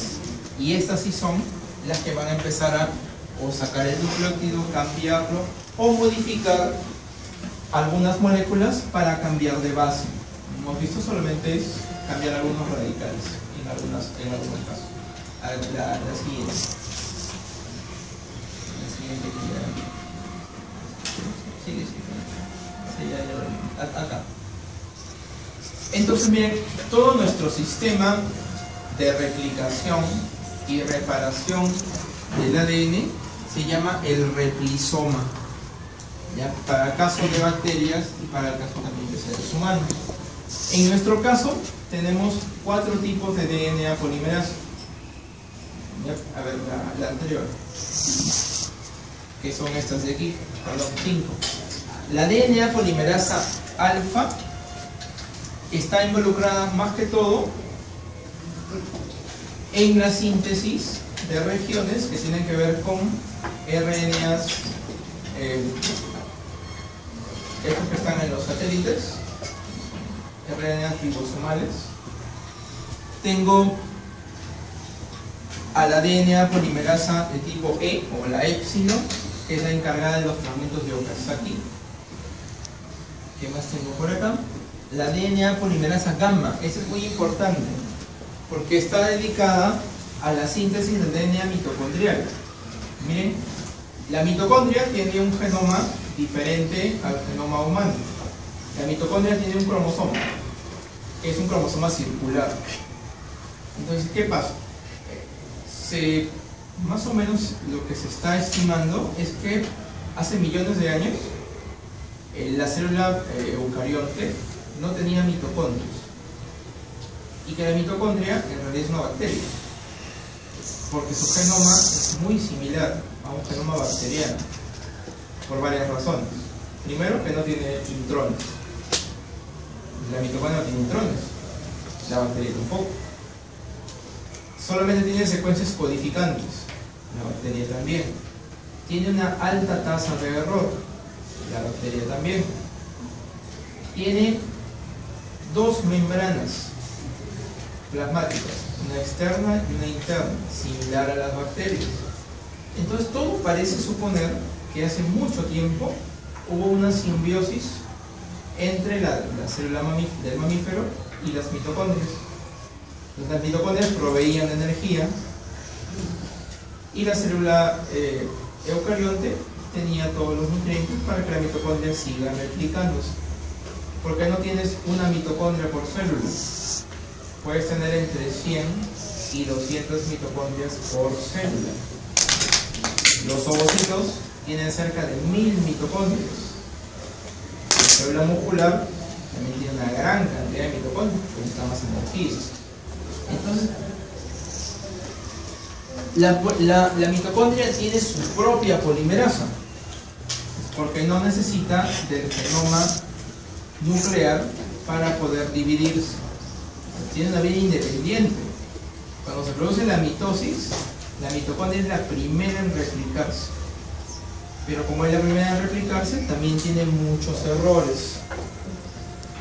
A: Y estas sí son las que van a empezar a o sacar el nucleótido, cambiarlo o modificar algunas moléculas para cambiar de base. Como hemos visto, solamente es cambiar algunos radicales en algunos casos. La siguiente. La siguiente que acá. Entonces, miren, todo nuestro sistema de replicación y reparación del ADN se llama el replisoma, ¿ya? Para el caso de bacterias y para el caso también de seres humanos. En nuestro caso tenemos 4 tipos de DNA polimerasa. ¿Ya? A ver, la anterior, que son estas de aquí, perdón, 5. La DNA polimerasa alfa está involucrada más que todo en la síntesis de regiones que tienen que ver con RNAs, estos que están en los satélites, RNAs ribosomales. Tengo a la DNA polimerasa de tipo E o la épsilon, que es la encargada de los fragmentos de Okazaki. ¿Qué más tengo por acá? La DNA polimerasa gamma. Esa es muy importante porque está dedicada a la síntesis del DNA mitocondrial. Miren, la mitocondria tiene un genoma diferente al genoma humano. La mitocondria tiene un cromosoma, que es un cromosoma circular. Entonces, ¿qué pasa? Más o menos lo que se está estimando es que hace millones de años la célula eucarionte no tenía mitocondrios, y que la mitocondria en realidad es una bacteria, porque su genoma es muy similar a un genoma bacteriano por varias razones. Primero, que no tiene intrones. La mitocondria no tiene intrones, la bacteria tampoco. Solamente tiene secuencias codificantes, la bacteria también. Tiene una alta tasa de error, la bacteria también. Tiene 2 membranas plasmáticas, una externa y una interna, similar a las bacterias. Entonces todo parece suponer que hace mucho tiempo hubo una simbiosis entre la célula del mamífero y las mitocondrias. Las mitocondrias proveían energía y la célula eucarionte tenía todos los nutrientes para que la mitocondria siga replicándose. ¿Por qué no tienes una mitocondria por célula? puedes tener entre 100 y 200 mitocondrias por célula. Los ovocitos tienen cerca de 1000 mitocondrias. La célula muscular también tiene una gran cantidad de mitocondrias, porque está más energía. Entonces, la mitocondria tiene su propia polimerasa, porque no necesita del genoma nuclear para poder dividirse. Tiene una vida independiente. Cuando se produce la mitosis, la mitocondria es la primera en replicarse. Pero como es la primera en replicarse, también tiene muchos errores.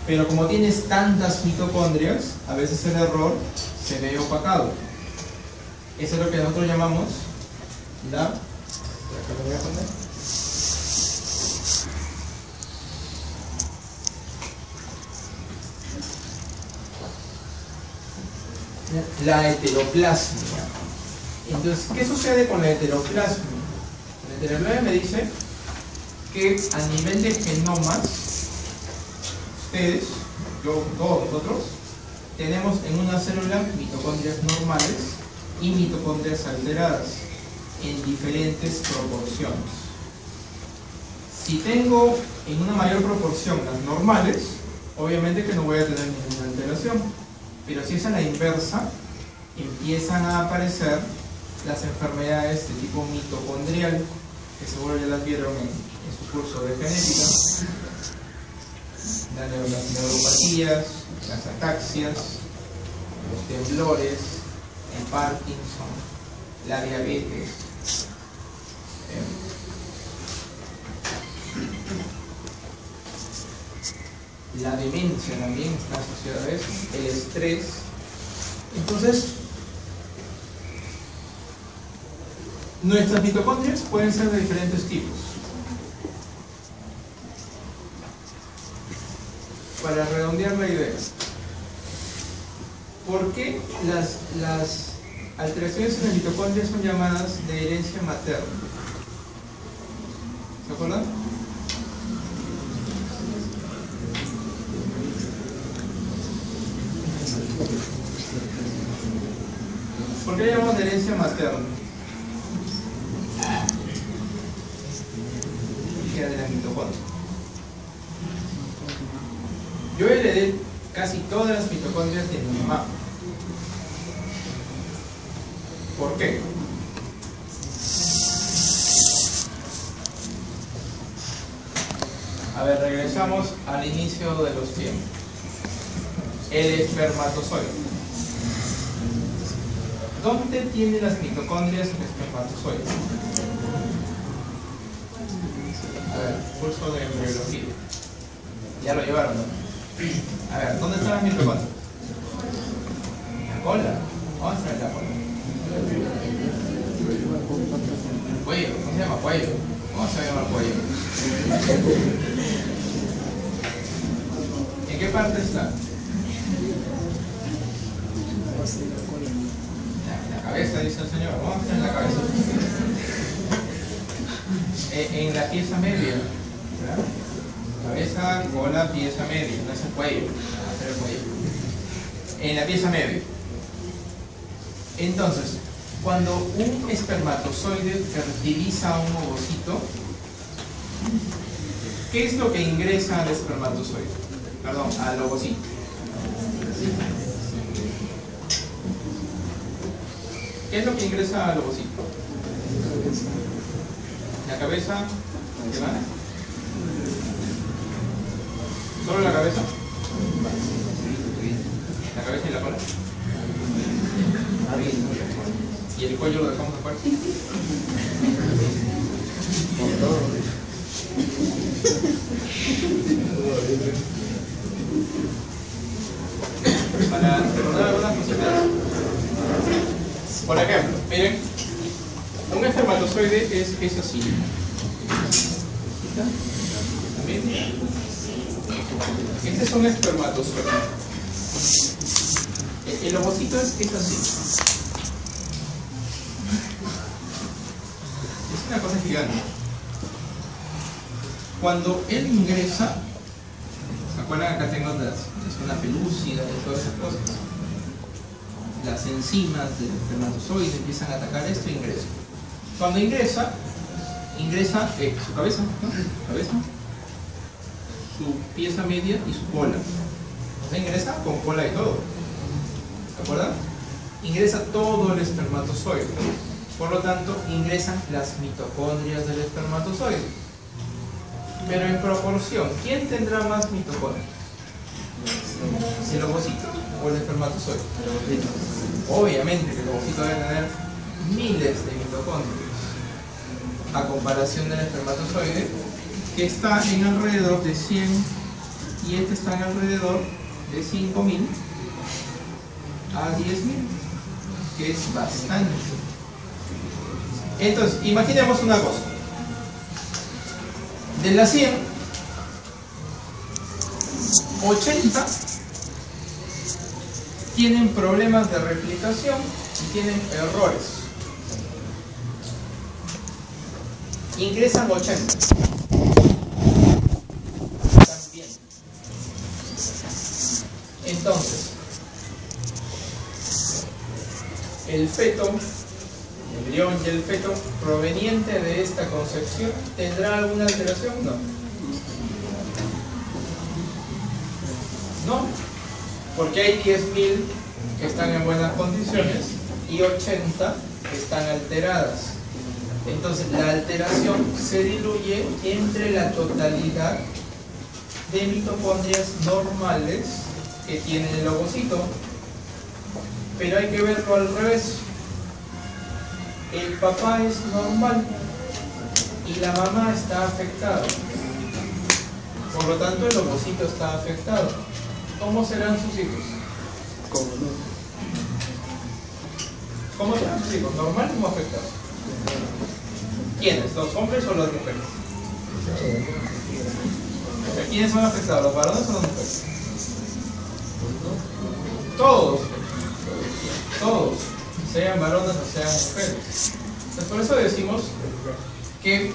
A: Pero como tienes tantas mitocondrias, a veces el error se ve opacado. Eso es lo que nosotros llamamos la... ¿Acá lo voy a poner? La heteroplasmia. Entonces, ¿qué sucede con la heteroplasmia? La heteroplasmia me dice que a nivel de genomas, ustedes, yo, todos nosotros, tenemos en una célula mitocondrias normales y mitocondrias alteradas en diferentes proporciones. Si tengo en una mayor proporción las normales, obviamente que no voy a tener ninguna alteración. Pero si es a la inversa, empiezan a aparecer las enfermedades de tipo mitocondrial, que seguro ya las vieron en su curso de genética. Las neuropatías, las ataxias, los temblores, el Parkinson, la diabetes. La demencia también está asociada a eso, el estrés. Entonces, nuestras mitocondrias pueden ser de diferentes tipos. Para redondear la idea, ¿por qué las alteraciones en las mitocondrias son llamadas de herencia materna? ¿Se acuerdan? ¿Por qué llamamos de herencia materna? Que de la mitocondria. Yo heredé casi todas las mitocondrias de mi mamá. ¿Por qué? A ver, regresamos al inicio de los tiempos. El espermatozoide. ¿Dónde tiene las mitocondrias el espermatozoide? A ver, curso de embriología. Ya lo llevaron, ¿no? A ver, ¿dónde están las mitocondrias? En la cola. ¿Dónde está en la cola? Cuello. ¿Cómo se llama cuello? ¿Cómo se llama cuello? ¿En qué parte está? En la cabeza, dice el señor. ¿Cómo está en la cabeza? En la pieza media. ¿Verdad? Cabeza, cola, pieza media. No es el cuello. Va a ser el cuello. En la pieza media. Entonces, cuando un espermatozoide fertiliza a un ovocito, ¿qué es lo que ingresa al espermatozoide? Perdón, al ovocito. ¿Qué es lo que ingresa al ovocito? La cabeza, ¿qué más? ¿Solo la cabeza? ¿La cabeza y la cola? ¿Y el cuello lo dejamos afuera? Para recordar algunas cositas. Por ejemplo, miren, un espermatozoide es así. ¿También? Este es un espermatozoide. El ovocito es así. Es una cosa gigante. Cuando él ingresa, ¿se acuerdan? Acá tengo la zona pelúcida y todas esas cosas. las enzimas del espermatozoide empiezan a atacar esto e ingresa. Cuando ingresa su cabeza, ¿no? Cabeza, su pieza media y su cola. Entonces ingresa con cola y todo. ¿De acuerdo? Ingresa todo el espermatozoide. Por lo tanto, ingresan las mitocondrias del espermatozoide. Pero en proporción, ¿quién tendrá más mitocondrias? ¿El ovocito o el espermatozoide? Obviamente que el ovocito debe tener miles de mitocondrias a comparación del espermatozoide, que está en alrededor de 100 y este está en alrededor de 5.000 a 10.000, que es bastante. Entonces, imaginemos una cosa. De las 100, 80 tienen problemas de replicación y tienen errores. Ingresan 80. También. Entonces, el feto, el embrión y el feto proveniente de esta concepción, ¿tendrá alguna alteración? No. No, porque hay 10.000 que están en buenas condiciones y 80 que están alteradas. Entonces la alteración se diluye entre la totalidad de mitocondrias normales que tiene el ovocito. Pero hay que verlo al revés. El papá es normal y la mamá está afectada. Por lo tanto, el ovocito está afectado. ¿Cómo serán sus hijos? ¿Cómo serán sus hijos? ¿Normal o afectados? ¿Quiénes? ¿Los hombres o las mujeres? ¿Quiénes son afectados? ¿Los varones o las mujeres? Todos. Todos. Sean varones o sean mujeres. Entonces, por eso decimos que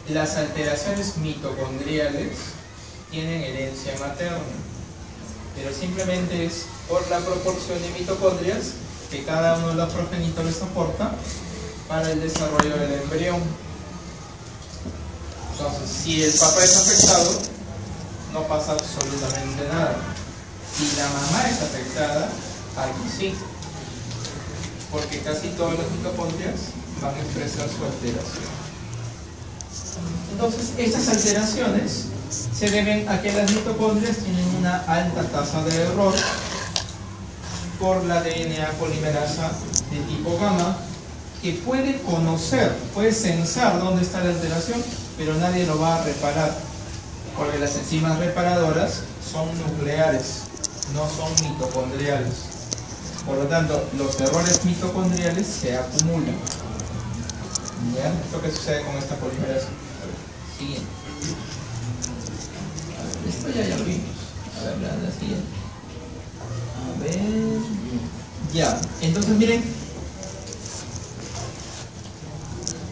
A: las alteraciones mitocondriales tienen herencia materna, pero simplemente es por la proporción de mitocondrias que cada uno de los progenitores aporta para el desarrollo del embrión. Entonces, si el papá es afectado, no pasa absolutamente nada. Si la mamá es afectada, aquí sí, porque casi todas las mitocondrias van a expresar su alteración. Entonces, estas alteraciones se deben a que las mitocondrias tienen una alta tasa de error por la DNA polimerasa de tipo gamma, que puede conocer, puede censar dónde está la alteración, pero nadie lo va a reparar, porque las enzimas reparadoras son nucleares, no son mitocondriales. Por lo tanto, los errores mitocondriales se acumulan. ¿Ya? ¿Esto qué sucede con esta polimerasa? Siguiente. Esto ya lo vimos. A ver, la siguiente. A ver. Ya. Entonces, miren.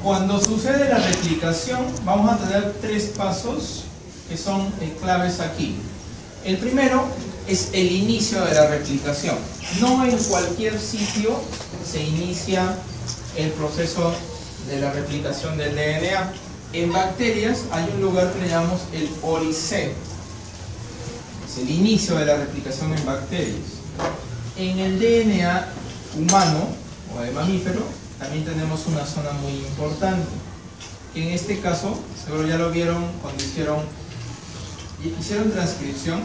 A: Cuando sucede la replicación, vamos a tener 3 pasos que son claves aquí. El primero es el inicio de la replicación. No en cualquier sitio se inicia el proceso de la replicación del DNA. En bacterias hay un lugar que le llamamos el oricé. Es el inicio de la replicación en bacterias. En el DNA humano o de mamífero también tenemos una zona muy importante, que en este caso, seguro ya lo vieron cuando hicieron transcripción.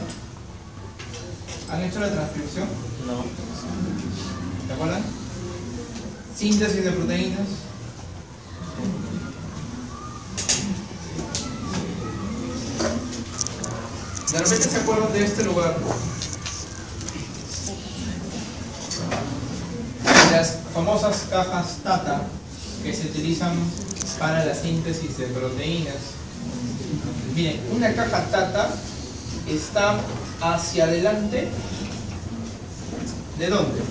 A: ¿Han hecho la transcripción? No. ¿Se acuerdan? Síntesis de proteínas. De repente se acuerdan de este lugar. Las famosas cajas Tata que se utilizan para la síntesis de proteínas. Miren, una caja Tata está hacia adelante. ¿De dónde?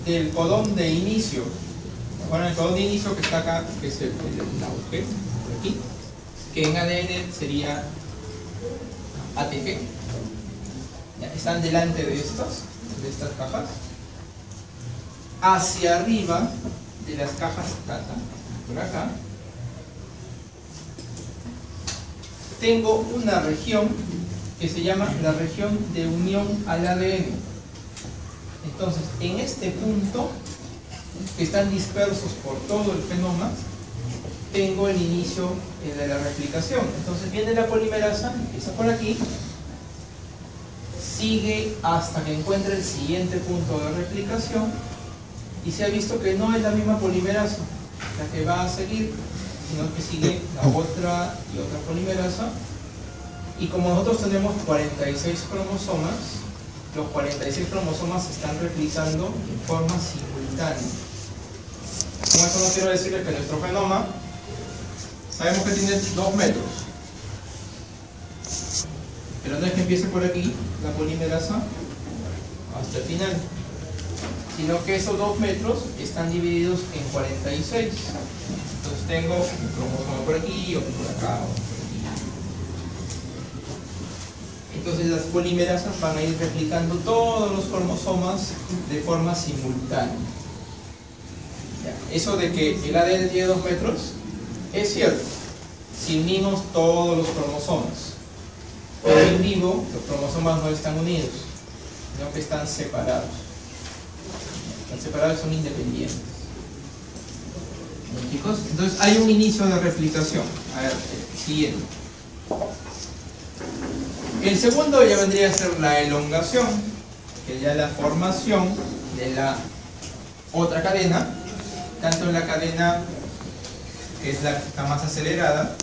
A: Del codón de inicio. Bueno, el codón de inicio que está acá, que es el AUG, por aquí, que en ADN sería ATG. Ya, están delante de estas cajas, hacia arriba de las cajas Tata, por acá, tengo una región que se llama la región de unión al ADN. Entonces, en este punto, que están dispersos por todo el genoma, tengo el inicio de la replicación. Entonces viene la polimerasa, empieza por aquí, sigue hasta que encuentre el siguiente punto de replicación, y se ha visto que no es la misma polimerasa la que va a seguir, sino que sigue la otra y otra polimerasa. Y como nosotros tenemos 46 cromosomas, los 46 cromosomas se están replicando en forma simultánea. Con eso no quiero decirles que nuestro genoma sabemos que tiene 2 metros, pero no es que empiece por aquí la polimerasa hasta el final, sino que esos 2 metros están divididos en 46. Entonces tengo un cromosoma por aquí, otro por acá, otro por aquí. Entonces las polimerasas van a ir replicando todos los cromosomas de forma simultánea. Eso de que el ADN tiene 2 metros es cierto si unimos todos los cromosomas, pero en vivo los cromosomas no están unidos, sino que están separados. Están separados, son independientes. ¿Bien, chicos? Entonces hay un inicio de replicación. A ver, siguiente. El segundo ya vendría a ser la elongación, que ya es la formación de la otra cadena, tanto en la cadena que es la que está más acelerada,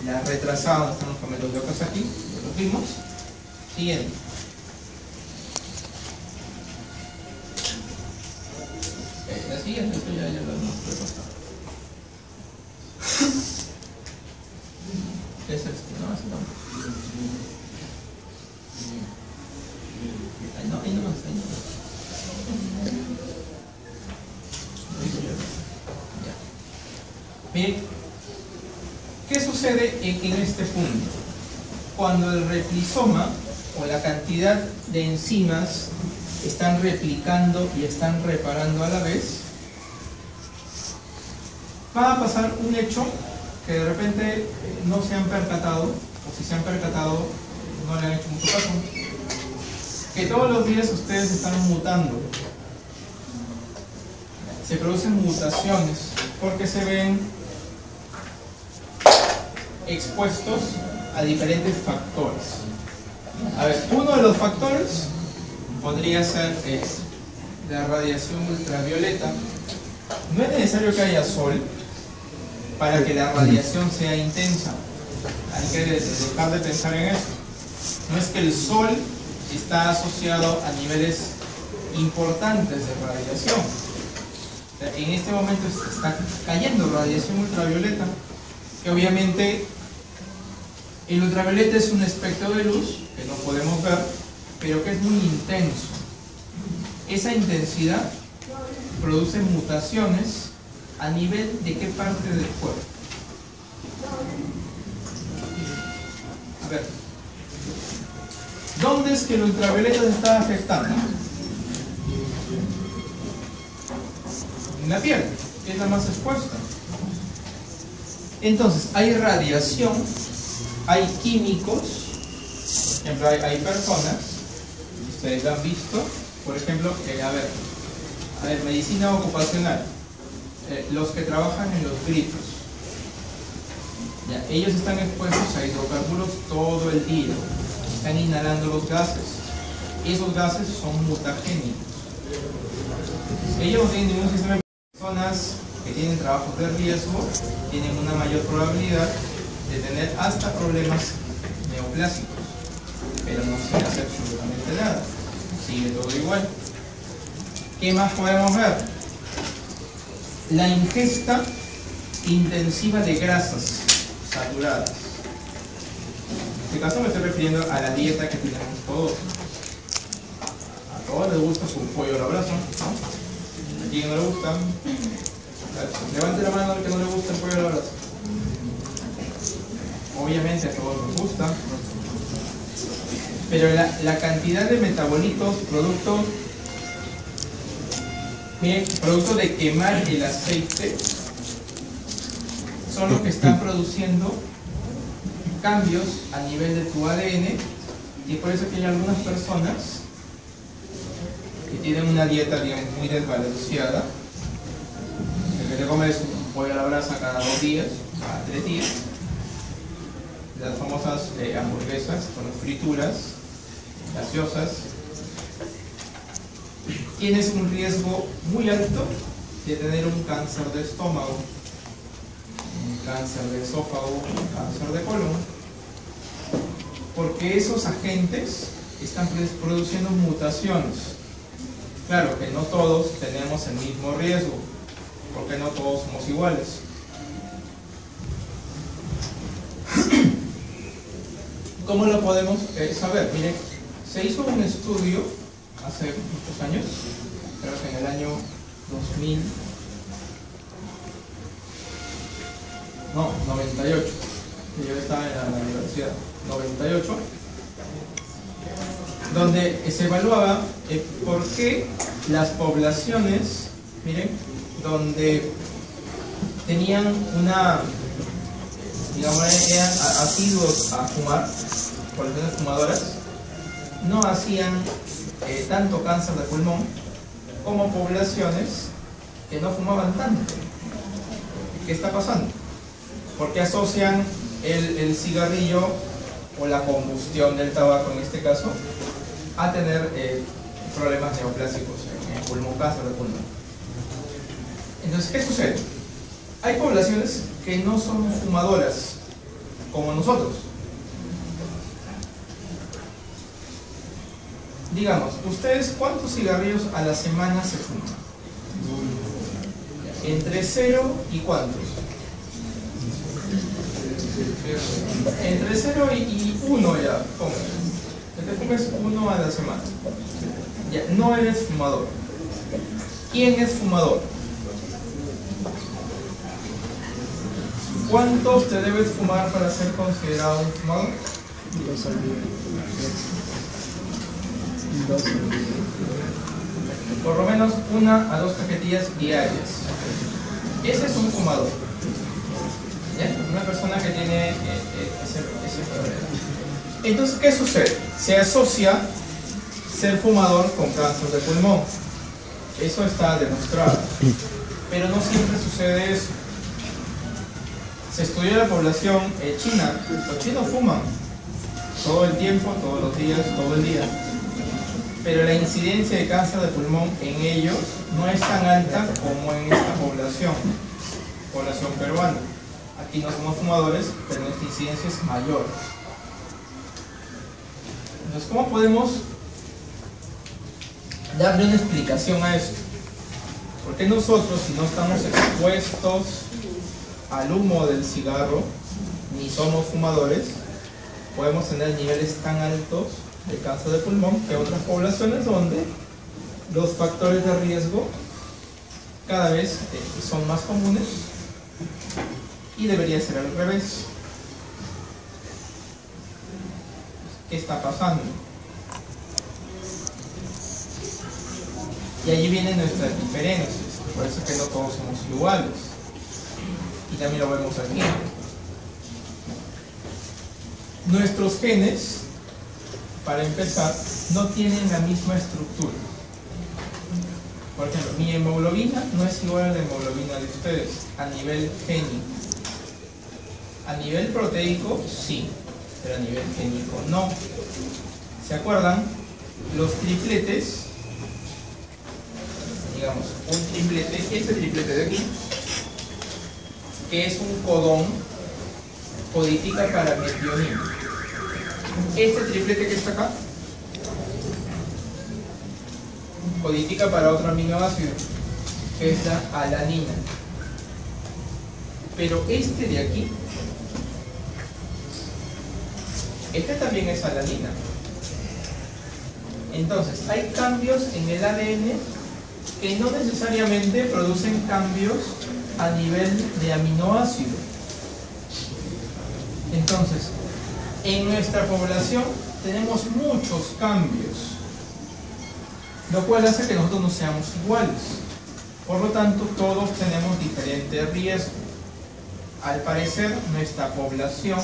A: la retrasada, estamos con los locos aquí, ya los vimos. Siguiente. La siguiente, esto ya lo hemos repasado. ¿Qué es esto? No, eso no. Ahí no, ahí no más, ahí no más. Miren, ¿qué sucede en este punto? Cuando el replisoma o la cantidad de enzimas están replicando y están reparando a la vez, va a pasar un hecho que de repente no se han percatado, o si se han percatado no le han hecho mucho caso, que todos los días ustedes están mutando. Se producen mutaciones porque se ven expuestos a diferentes factores. A ver, uno de los factores podría ser la radiación ultravioleta. No es necesario que haya sol para que la radiación sea intensa. Hay que dejar de pensar en eso. No es que el sol está asociado a niveles importantes de radiación. En este momento está cayendo radiación ultravioleta, que obviamente el ultravioleta es un espectro de luz que no podemos ver, pero que es muy intenso. Esa intensidad produce mutaciones a nivel de qué parte del cuerpo. A ver, ¿dónde es que el ultravioleta se está afectando? En la piel, que es la más expuesta. Entonces, hay radiación, hay químicos, por ejemplo, hay personas, ustedes lo han visto, por ejemplo, a ver, medicina ocupacional, los que trabajan en los grifos, ya, ellos están expuestos a hidrocarburos todo el día, están inhalando los gases, esos gases son mutagénicos. Ellos no tienen ningún sistema de personas que tienen trabajos de riesgo, tienen una mayor probabilidad de tener hasta problemas neoplásicos, pero no se hace absolutamente nada, sigue todo igual. ¿Qué más podemos ver? La ingesta intensiva de grasas saturadas. En este caso me estoy refiriendo a la dieta que tenemos todos. A todos les gusta su pollo a la brasa, ¿no? ¿A quién no le gusta? Levante la mano al que no le gusta el pollo a la brasa. Obviamente a todos nos gusta. Pero la cantidad de metabolitos, productos de quemar el aceite, son los que están produciendo cambios a nivel de tu ADN, y por eso que hay algunas personas que tienen una dieta, digamos, muy desbalanceada, que te comes un pollo a la brasa cada 2 días, cada 3 días, las famosas hamburguesas con frituras gaseosas. Tienes un riesgo muy alto de tener un cáncer de estómago, un cáncer de esófago, un cáncer de colon, porque esos agentes están produciendo mutaciones. Claro que no todos tenemos el mismo riesgo, porque no todos somos iguales. ¿Cómo lo podemos saber? Miren, se hizo un estudio hace muchos años, creo que en el año 2000, no, 98, que yo estaba en la universidad, 98, donde se evaluaba por qué las poblaciones, miren, donde tenían una, digamos, eran asiduos a fumar, poblaciones fumadoras, no hacían tanto cáncer de pulmón como poblaciones que no fumaban tanto. ¿Qué está pasando? Porque asocian el cigarrillo o la combustión del tabaco en este caso a tener problemas neoplásicos en el pulmón, cáncer de pulmón. Entonces, ¿qué sucede? Hay poblaciones que no son fumadoras como nosotros. Digamos, ¿ustedes cuántos cigarrillos a la semana se fuman? ¿Entre 0 y cuántos? Entre 0 y 1 ya, póngale. Que te fumes 1 a la semana. Ya, no eres fumador. ¿Quién es fumador? ¿Cuántos te debes fumar para ser considerado un fumador?
B: 2 al día.
A: Por lo menos 1 a 2 cajetillas diarias. Ese es un fumador. ¿Ya? Una persona que tiene ese problema. Entonces, ¿qué sucede? Se asocia ser fumador con cáncer de pulmón. Eso está demostrado. Pero no siempre sucede eso. Se estudió la población china. Los chinos fuman todo el tiempo, todos los días, todo el día. Pero la incidencia de cáncer de pulmón en ellos no es tan alta como en esta población peruana. Aquí no somos fumadores, pero nuestra incidencia es mayor. Entonces, ¿cómo podemos darle una explicación a esto? Porque nosotros, si no estamos expuestos al humo del cigarro, ni somos fumadores, podemos tener niveles tan altos de cáncer de pulmón que otras poblaciones donde los factores de riesgo cada vez son más comunes, y debería ser al revés. ¿Qué está pasando? Y allí vienen nuestras diferencias, por eso es que no todos somos iguales, y también lo vemos aquí. Nuestros genes, para empezar, no tienen la misma estructura. Por ejemplo, mi hemoglobina no es igual a la hemoglobina de ustedes a nivel génico. A nivel proteico, sí, pero a nivel génico, no. ¿Se acuerdan? Los tripletes, digamos, un triplete, este triplete de aquí, que es un codón, codifica para metionina. Este triplete que está acá codifica para otro aminoácido, que es la alanina. Pero este de aquí, este también es alanina. Entonces, hay cambios en el ADN que no necesariamente producen cambios a nivel de aminoácido. Entonces, en nuestra población tenemos muchos cambios, lo cual hace que nosotros no seamos iguales. Por lo tanto, todos tenemos diferente riesgo. Al parecer, nuestra población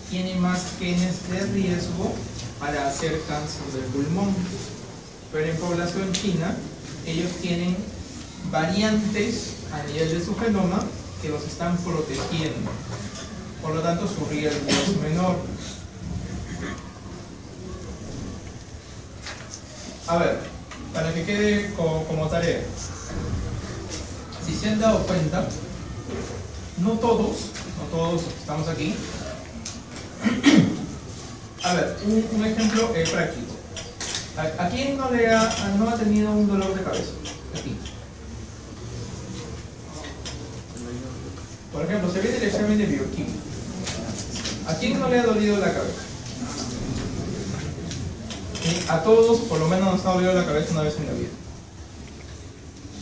A: tiene más genes de riesgo para hacer cáncer de pulmón. Pero en población china, ellos tienen variantes a nivel de su genoma que los están protegiendo. Por lo tanto, su riesgo es menor. A ver, para que quede como tarea. Si se han dado cuenta, no todos estamos aquí. A ver, un ejemplo práctico. ¿A quién no ha tenido un dolor de cabeza? Aquí. Por ejemplo, se viene el examen de bioquímica. ¿A quién no le ha dolido la cabeza? A todos, por lo menos, nos ha dolido la cabeza una vez en la vida.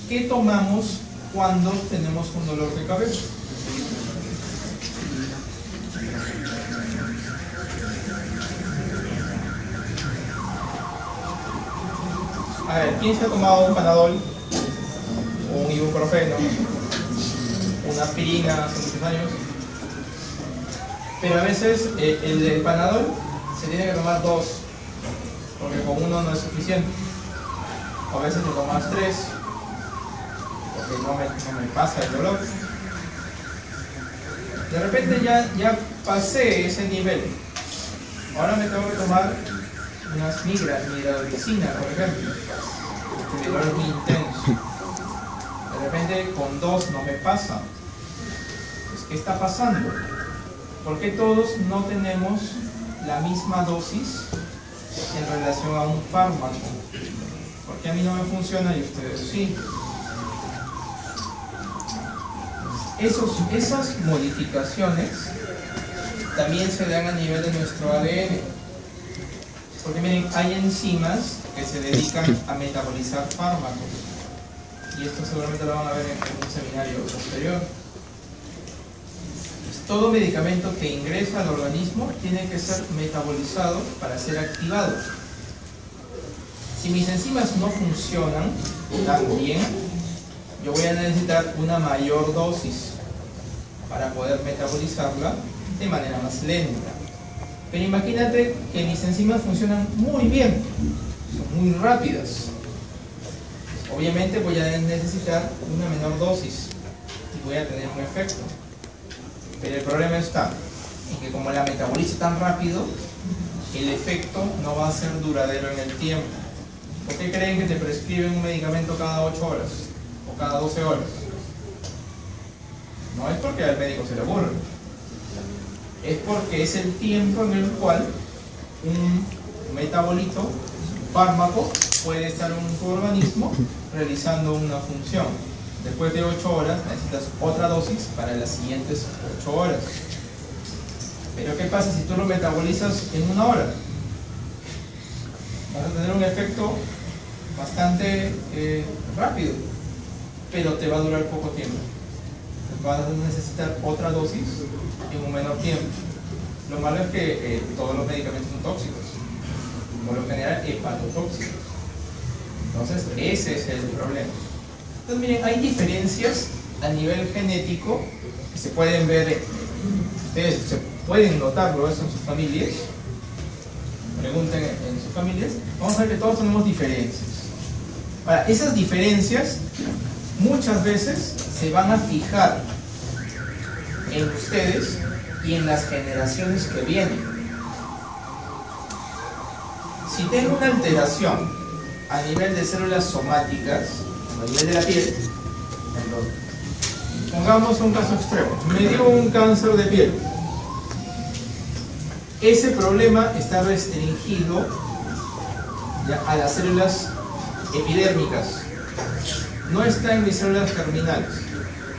A: ¿Qué tomamos cuando tenemos un dolor de cabeza? A ver, ¿quién se ha tomado un Panadol? O un ibuprofeno, una aspirina hace muchos años? Pero a veces el del Panadol se tiene que tomar 2, porque con uno no es suficiente. O a veces te tomas 3, porque no me pasa el dolor. De repente ya pasé ese nivel. Ahora me tengo que tomar unas migdaloricina, por ejemplo. El dolor es muy intenso. De repente con 2 no me pasa. Pues, ¿qué está pasando? ¿Por qué todos no tenemos la misma dosis en relación a un fármaco? Porque a mí no me funciona y ustedes sí. Esas modificaciones también se dan a nivel de nuestro ADN. Porque miren, hay enzimas que se dedican a metabolizar fármacos. Y esto seguramente lo van a ver en un seminario posterior. Todo medicamento que ingresa al organismo tiene que ser metabolizado para ser activado. Si mis enzimas no funcionan tan bien, yo voy a necesitar una mayor dosis para poder metabolizarla de manera más lenta. Pero imagínate que mis enzimas funcionan muy bien, son muy rápidas. Obviamente voy a necesitar una menor dosis y voy a tener un efecto. Pero el problema está en que como la metaboliza tan rápido, el efecto no va a ser duradero en el tiempo. ¿Por qué creen que te prescriben un medicamento cada 8 horas o cada 12 horas? No es porque al médico se le ocurre, es porque es el tiempo en el cual un metabolito, un fármaco, puede estar en tu organismo realizando una función. Después de 8 horas necesitas otra dosis para las siguientes 8 horas. Pero ¿qué pasa si tú lo metabolizas en 1 hora? Vas a tener un efecto bastante rápido, pero te va a durar poco tiempo. Vas a necesitar otra dosis en un menor tiempo. Lo malo es que todos los medicamentos son tóxicos, por lo general hepatotóxicos. Entonces ese es el problema. Entonces miren, hay diferencias a nivel genético que se pueden ver, ustedes se pueden notarlo eso en sus familias. Pregunten en sus familias. Vamos a ver que todos tenemos diferencias. Ahora, esas diferencias muchas veces se van a fijar en ustedes y en las generaciones que vienen. Si tengo una alteración a nivel de células somáticas, a nivel de la piel, pongamos un caso extremo, me dio un cáncer de piel. Ese problema está restringido ya a las células epidérmicas, no está en mis células germinales.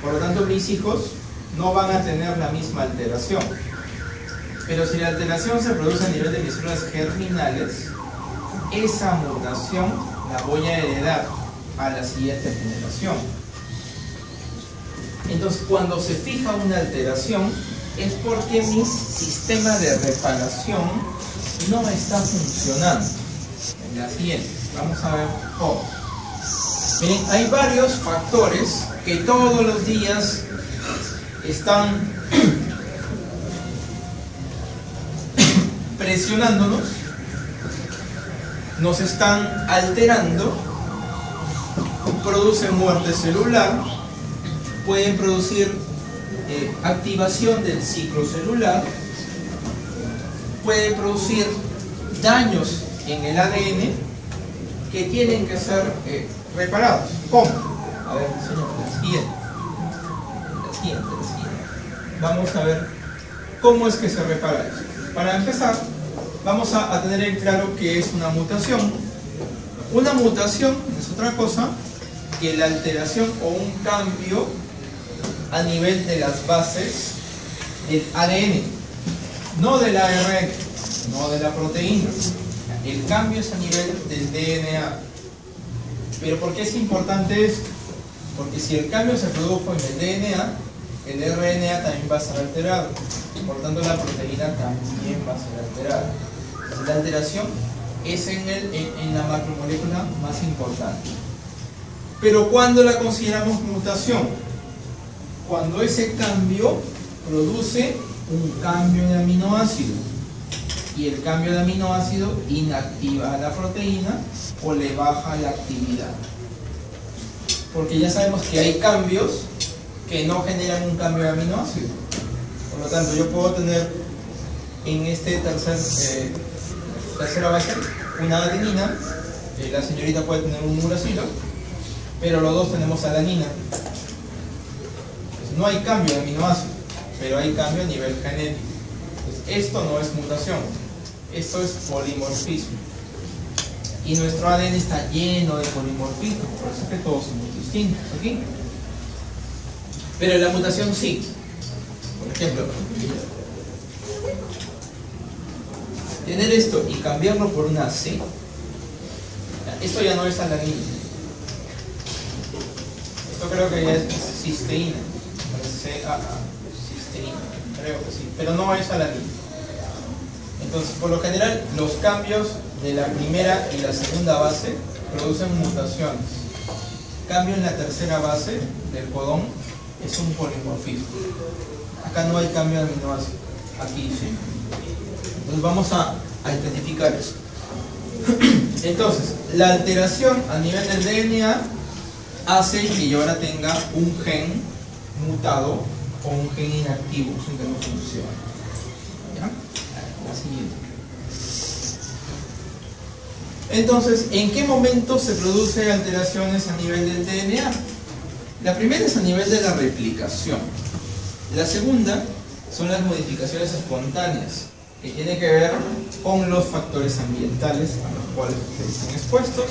A: Por lo tanto, mis hijos no van a tener la misma alteración. Pero si la alteración se produce a nivel de mis células germinales, esa mutación la voy a heredar a la siguiente generación. Entonces, cuando se fija una alteración, es porque mi sistema de reparación no está funcionando. En la siguiente, vamos a ver cómo. Miren, hay varios factores que todos los días están presionándonos, nos están alterando, producen muerte celular, pueden producir activación del ciclo celular, puede producir daños en el ADN que tienen que ser reparados. ¿Cómo? A ver, señor, la siguiente. Vamos a ver cómo es que se repara eso. Para empezar, vamos a tener en claro que es una mutación. Una mutación es otra cosa que la alteración o un cambio a nivel de las bases del ADN, no del ARN, no de la proteína. El cambio es a nivel del DNA. Pero ¿por qué es importante esto? Porque si el cambio se produjo en el DNA, el RNA también va a ser alterado. Por tanto, la proteína también va a ser alterada. Entonces, la alteración es en la macromolécula más importante. Pero ¿cuándo la consideramos mutación? Cuando ese cambio produce un cambio en el aminoácido. Y el cambio de aminoácido inactiva a la proteína o le baja la actividad. Porque ya sabemos que hay cambios que no generan un cambio de aminoácido. Por lo tanto, yo puedo tener en este tercera base una adenina, la señorita puede tener un uracilo, pero los dos tenemos alanina. Entonces, no hay cambio de aminoácido, pero hay cambio a nivel genético. Entonces, esto no es mutación, esto es polimorfismo. Y nuestro ADN está lleno de polimorfismo, por eso es que todos somos distintos aquí. Pero la mutación sí. Por ejemplo, tener esto y cambiarlo por una C, esto ya no es alanina. Esto creo que ya es cisteína. Cisteína, creo que sí, pero no es alanina. Entonces, por lo general, los cambios de la primera y la segunda base producen mutaciones. Cambio en la tercera base del codón es un polimorfismo. Acá no hay cambio de aminoácido, aquí sí. Entonces vamos a identificar eso. Entonces, la alteración a nivel del DNA hace que yo ahora tenga un gen mutado o un gen inactivo, un gen que no funciona. ¿Ya? La siguiente. Entonces, ¿en qué momento se producen alteraciones a nivel del DNA? La primera es a nivel de la replicación. La segunda son las modificaciones espontáneas, que tienen que ver con los factores ambientales a los cuales ustedes están expuestos.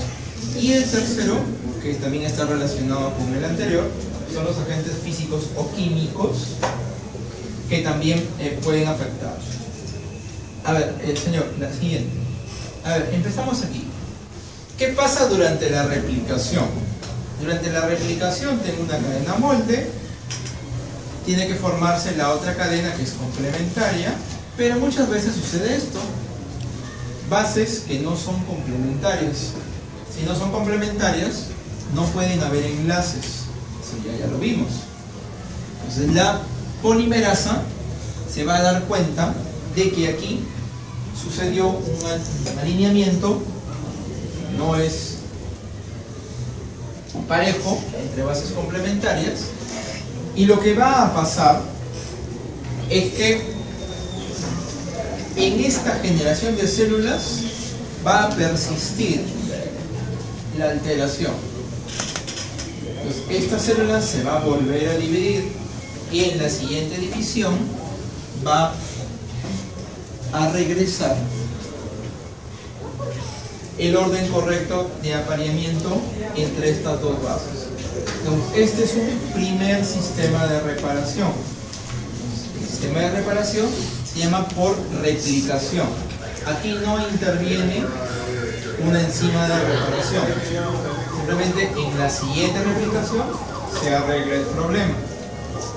A: Y el tercero, que también está relacionado con el anterior, son los agentes físicos o químicos que también pueden afectar. A ver, señor, la siguiente. A ver, empezamos aquí. ¿Qué pasa durante la replicación? Durante la replicación tengo una cadena molde, tiene que formarse la otra cadena que es complementaria, pero muchas veces sucede esto. Bases que no son complementarias. Si no son complementarias, no pueden haber enlaces. Eso ya lo vimos. Entonces la polimerasa se va a dar cuenta de que aquí sucedió un alineamiento, no es parejo entre bases complementarias, y lo que va a pasar es que en esta generación de células va a persistir la alteración. Entonces, esta célula se va a volver a dividir y en la siguiente división va a regresar el orden correcto de apareamiento entre estas dos bases. Entonces, este es un primer sistema de reparación. El sistema de reparación se llama por replicación. Aquí no interviene una enzima de reparación. Simplemente en la siguiente replicación se arregla el problema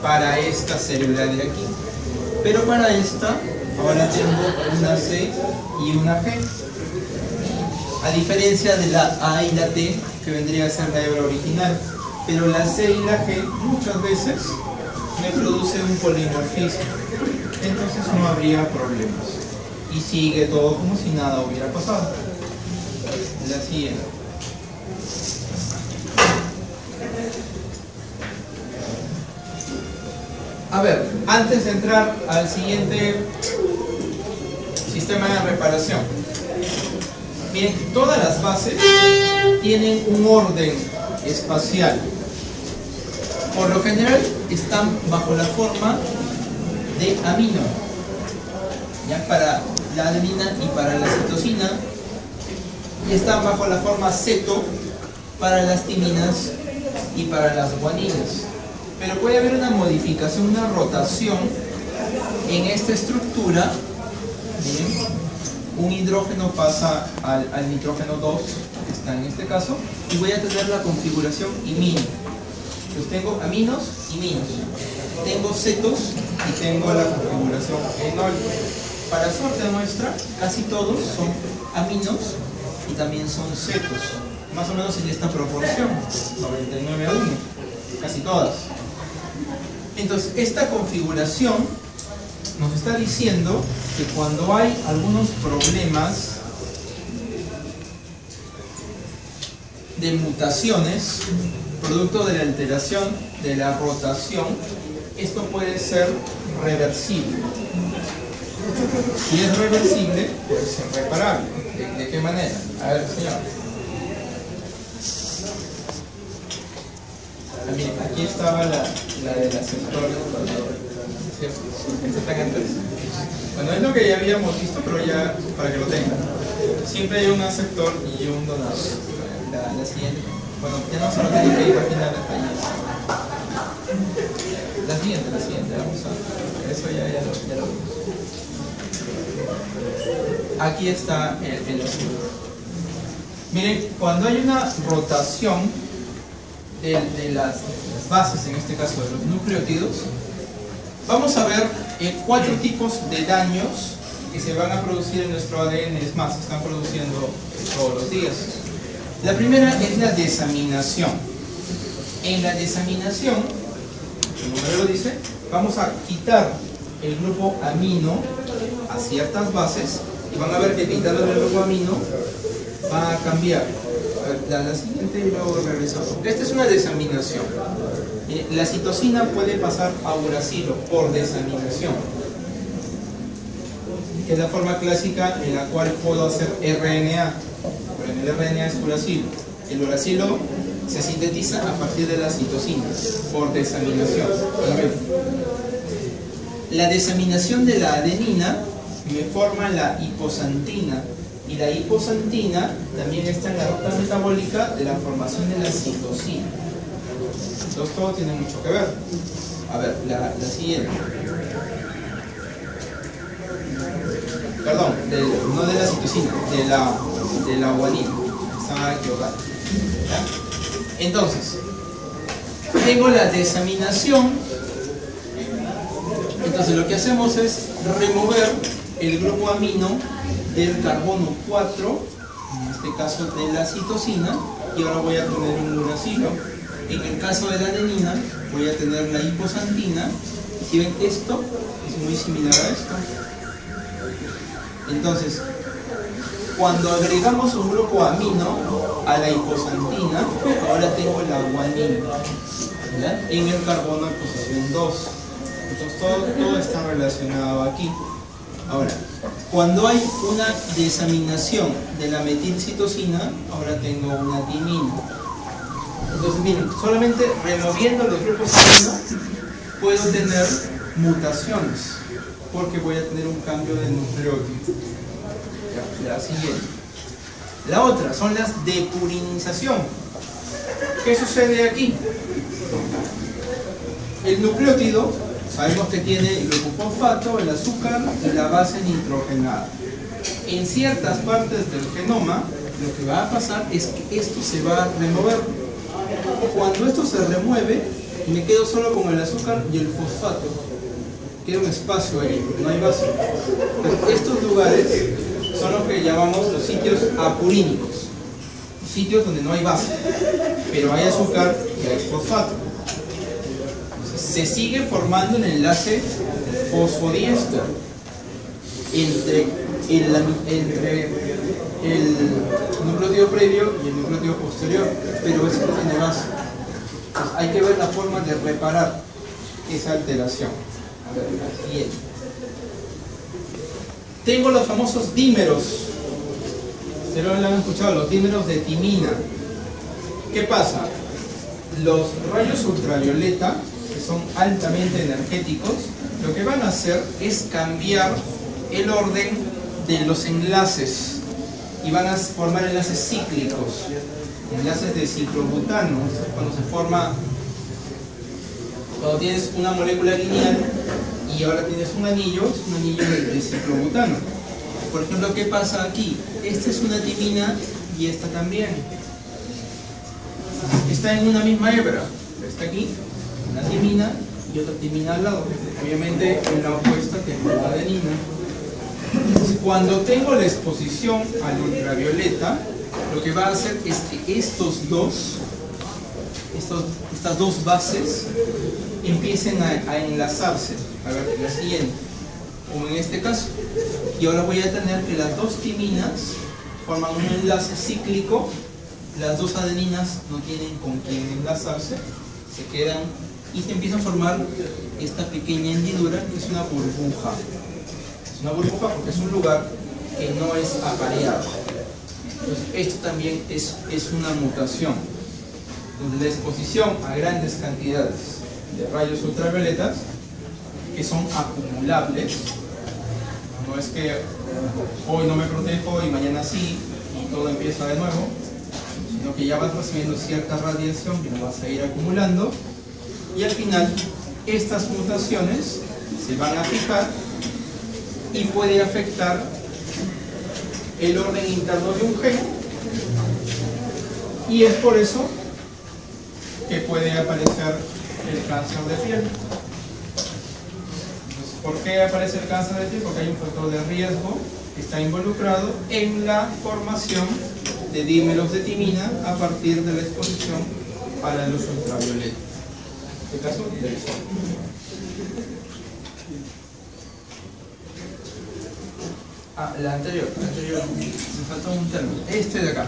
A: para esta célula de aquí. Pero para esta ahora tengo una C y una G. A diferencia de la A y la T, que vendría a ser la hebra original. Pero la C y la G muchas veces me producen un polimorfismo. Entonces no habría problemas. Y sigue todo como si nada hubiera pasado. La siguiente. A ver, antes de entrar al siguiente sistema de reparación. Bien, todas las bases tienen un orden espacial. Por lo general están bajo la forma de amino, ya para la adenina y para la citosina, y están bajo la forma ceto para las timinas y para las guaninas. Pero puede haber una modificación, una rotación en esta estructura. Miren, un hidrógeno pasa al nitrógeno 2, que está en este caso, y voy a tener la configuración imino. Pues tengo aminos y minos, tengo cetos y tengo la configuración enol. Para suerte nuestra, casi todos son aminos y también son cetos, más o menos en esta proporción, 99 a 1, casi todas. Entonces, esta configuración nos está diciendo que cuando hay algunos problemas de mutaciones, producto de la alteración de la rotación, esto puede ser reversible. Si es reversible, puede ser reparable. ¿De qué manera? A ver, señor. Miren, aquí estaba la del aceptor. Bueno, es lo que ya habíamos visto, pero ya para que lo tengan. Siempre hay un aceptor y un donador. La siguiente. Bueno, ya no se lo tienen que imaginar hasta allí. La siguiente, vamos a... Eso ya lo vimos. Aquí está el asunto. Miren, cuando hay una rotación de las bases, en este caso de los nucleótidos, vamos a ver 4 tipos de daños que se van a producir en nuestro ADN. Es más, se están produciendo todos los días. La primera es la desaminación. En la desaminación, el nombre lo dice, vamos a quitar el grupo amino a ciertas bases y van a ver que quitando el grupo amino va a cambiar. A ver, la siguiente y luego regresamos. Esta es una desaminación. La citosina puede pasar a uracilo por desaminación, que es la forma clásica en la cual puedo hacer RNA. Pero en el RNA es uracilo. El uracilo se sintetiza a partir de la citosina por desaminación. La desaminación de la adenina me forma la hiposantina, y la hiposantina también está en la ruta metabólica de la formación de la citosina. Entonces todo tiene mucho que ver. A ver, la siguiente. Perdón, no de la citosina, de la guanina. Estaba equivocado. ¿Ya? Entonces, tengo la desaminación. Entonces lo que hacemos es remover el grupo amino del carbono 4, en este caso de la citosina, y ahora voy a tener un uracilo. En el caso de la adenina voy a tener la hiposantina. Si ven, esto es muy similar a esto. Entonces, cuando agregamos un grupo amino a la hiposantina, ahora tengo la guanina, ¿ya? En el carbono en posición 2. Entonces todo está relacionado aquí. Ahora, cuando hay una desaminación de la metilcitosina, ahora tengo una timina. Entonces miren, solamente removiendo los grupos amino puedo tener mutaciones, porque voy a tener un cambio de nucleótido. La siguiente. La otra son las depurinización. ¿Qué sucede aquí? El nucleótido, sabemos que tiene el glucofosfato, el azúcar y la base nitrogenada. En ciertas partes del genoma, lo que va a pasar es que esto se va a remover. Cuando esto se remueve, me quedo solo con el azúcar y el fosfato. queda un espacio ahí, no hay base. Entonces, estos lugares son los que llamamos los sitios apurínicos, sitios donde no hay base, pero hay azúcar y hay fosfato. Entonces, se sigue formando el enlace fosfodiéster entre el nucleótido previo y el nucleótido posterior, pero ese no tiene base. Entonces, hay que ver la forma de reparar esa alteración. A ver, la siguiente. Tengo los famosos dímeros. Ustedes lo han escuchado, los dímeros de timina. ¿Qué pasa? Los rayos ultravioleta, que son altamente energéticos, lo que van a hacer es cambiar el orden de los enlaces y van a formar enlaces cíclicos, enlaces de ciclobutano. Cuando se forma, cuando tienes una molécula lineal y ahora tienes un anillo, es un anillo de ciclobutano. Por ejemplo, ¿qué pasa aquí? Esta es una timina y esta también. Está en una misma hebra. Está aquí, una timina y otra timina al lado. Obviamente en la opuesta tengo la adenina. Entonces, cuando tengo la exposición al ultravioleta, lo que va a hacer es que estas dos bases empiecen a enlazarse. A ver, la siguiente, como en este caso. Y ahora voy a tener que las dos timinas forman un enlace cíclico, las dos adeninas no tienen con quién enlazarse, se quedan y se empieza a formar esta pequeña hendidura que es una burbuja. Es una burbuja porque es un lugar que no es apareado. Entonces, esto también es una mutación. Entonces, la exposición a grandes cantidades de rayos ultravioletas que son acumulables, no es que hoy no me protejo y mañana sí y todo empieza de nuevo, sino que ya vas recibiendo cierta radiación que lo vas a ir acumulando y al final estas mutaciones se van a fijar y puede afectar el orden interno de un gen y es por eso que puede aparecer el cáncer de piel. Entonces, ¿por qué aparece el cáncer de piel? Porque hay un factor de riesgo que está involucrado en la formación de dímeros de timina a partir de la exposición a la luz ultravioleta. En este caso, del sol. La anterior, me faltó un término. Este de acá.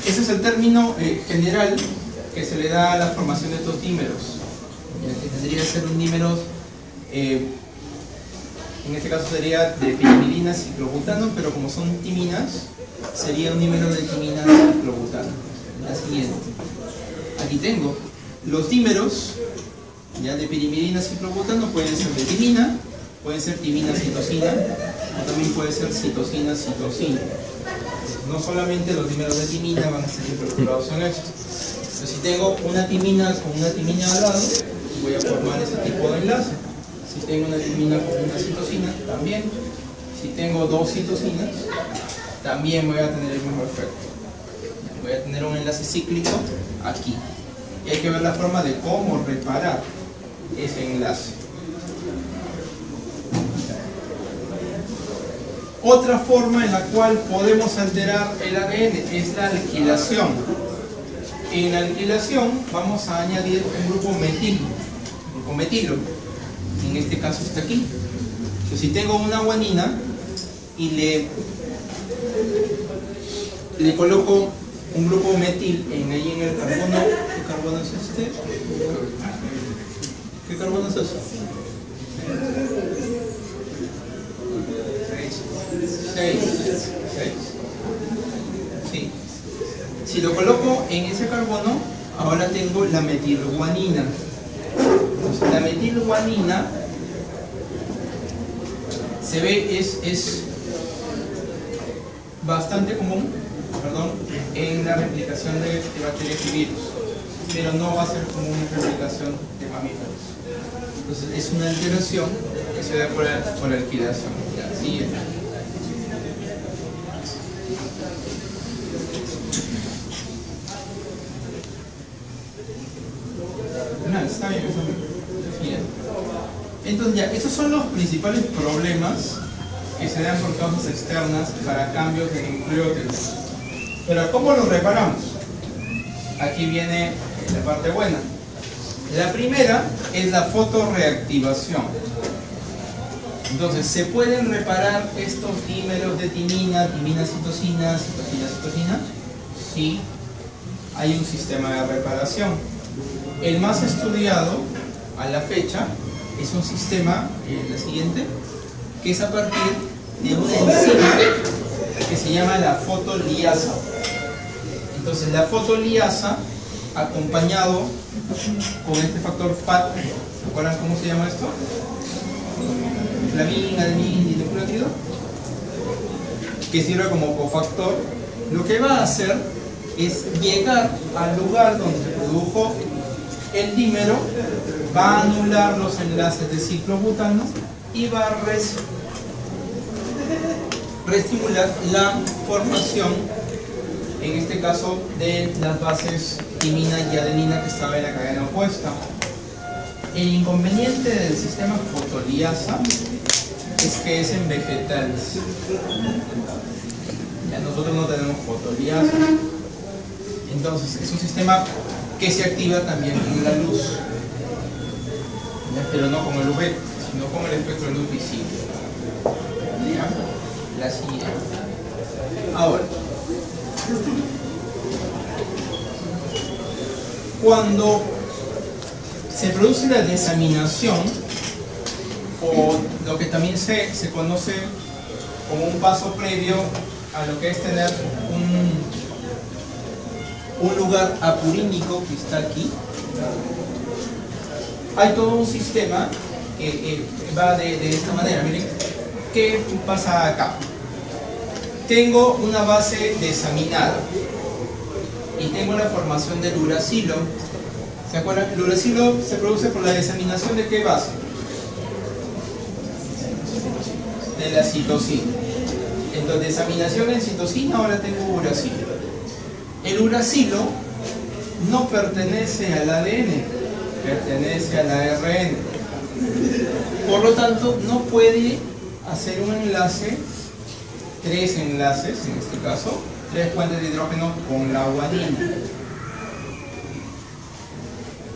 A: Ese es el término general que se le da a la formación de estos dímeros. Que tendría que ser un dímero, en este caso sería de pirimidina ciclobutano, pero como son timinas, sería un dímero de timina ciclobutano. La siguiente. Aquí tengo los dímeros ya de pirimidina ciclobutano, pueden ser de timina, pueden ser timina citosina, o también puede ser citosina citosina. No solamente los dímeros de timina van a ser incorporados en esto. Entonces, si tengo una timina con una timina al lado, voy a formar ese tipo de enlace. Si tengo una timina con una citosina, también. Si tengo dos citosinas, también voy a tener el mismo efecto. Voy a tener un enlace cíclico aquí. Y hay que ver la forma de cómo reparar ese enlace. Otra forma en la cual podemos alterar el ADN es la alquilación. En la alquilación vamos a añadir un grupo metilo. En este caso está aquí. Entonces, si tengo una guanina y le coloco un grupo metil ahí en el carbono, ¿qué carbono es este? ¿Qué carbono es eso? 6. Sí. Si lo coloco en ese carbono, ahora tengo la metilguanina. Entonces, la metilguanina se ve, es bastante común, en la replicación de bacterias y virus, pero no va a ser común en replicación de mamíferos. Entonces, es una alteración que se da por la alquilación. Siguiente. Está bien, está bien. Entonces ya, estos son los principales problemas que se dan por causas externas para cambios en nucleótidos. Pero ¿cómo los reparamos? Aquí viene la parte buena. La primera es la fotorreactivación. Entonces, ¿se pueden reparar estos dímeros de timina, timina-citosina, citosina-citosina? Sí, hay un sistema de reparación. El más estudiado a la fecha es un sistema, la siguiente, que es a partir de una enzima que se llama la fotoliasa. Entonces, la fotoliasa, acompañado con este factor FAT, ¿se acuerdan cómo se llama esto? Flavin, adenin, dinucleótido, que sirve como cofactor, lo que va a hacer es llegar al lugar donde se produjo el dímero, va a anular los enlaces de ciclobutano y va a reestimular la formación, en este caso, de las bases timina y adenina que estaba en la cadena opuesta. El inconveniente del sistema fotoliasa es que es en vegetales. Ya nosotros no tenemos fotoliasa. Entonces es un sistema que se activa también con la luz. ¿Ya? Pero no con el UV, sino con el espectro de luz visible. ¿Ya? La siguiente. Ahora, cuando se produce la desaminación, o lo que también se conoce como un paso previo a lo que es tener un lugar apurínico que está aquí, hay todo un sistema que va de esta manera. Miren, ¿qué pasa acá? Tengo una base desaminada y tengo la formación del uracilo. ¿Se acuerdan? El uracilo se produce por la desaminación de ¿qué base? De la citosina. Entonces, desaminación en citosina, ahora tengo uracilo. El uracilo no pertenece al ADN, pertenece al ARN. Por lo tanto, no puede hacer un enlace, 3 enlaces en este caso, 3 puentes de hidrógeno con la guanina.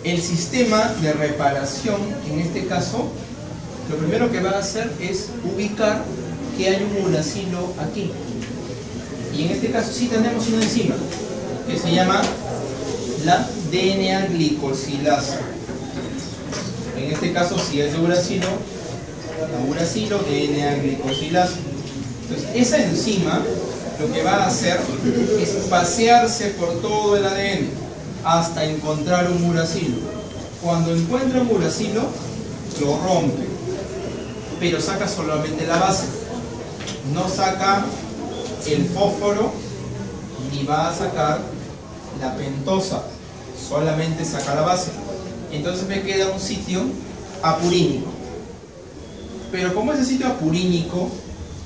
A: El sistema de reparación, en este caso, lo primero que va a hacer es ubicar que hay un uracilo aquí. Y en este caso sí tenemos una enzima que se llama la DNA glicosilasa. En este caso si es de uracilo, la uracilo DNA glicosilasa. Entonces esa enzima lo que va a hacer es pasearse por todo el ADN hasta encontrar un uracilo. Cuando encuentra un uracilo, lo rompe, pero saca solamente la base. No saca el fósforo ni va a sacar la pentosa, solamente saca la base. Entonces me queda un sitio apurínico. Pero como ese sitio apurínico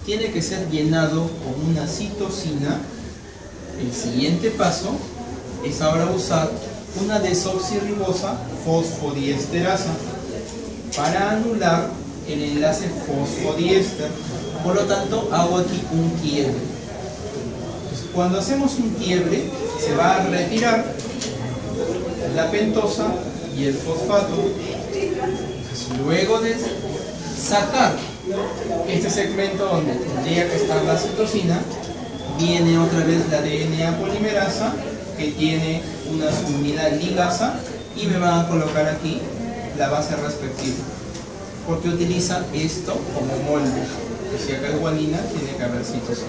A: tiene que ser llenado con una citosina, el siguiente paso es ahora usar una desoxirribosa fosfodiesterasa para anular el enlace fosfodiéster. Por lo tanto, hago aquí un quiebre. Entonces, cuando hacemos un quiebre, se va a retirar la pentosa y el fosfato. Entonces, luego de sacar este segmento donde tendría que estar la citosina, viene otra vez la DNA polimerasa que tiene una subunidad ligasa y me van a colocar aquí la base respectiva, porque utiliza esto como molde. Si acá hay guanina, tiene que haber citosina.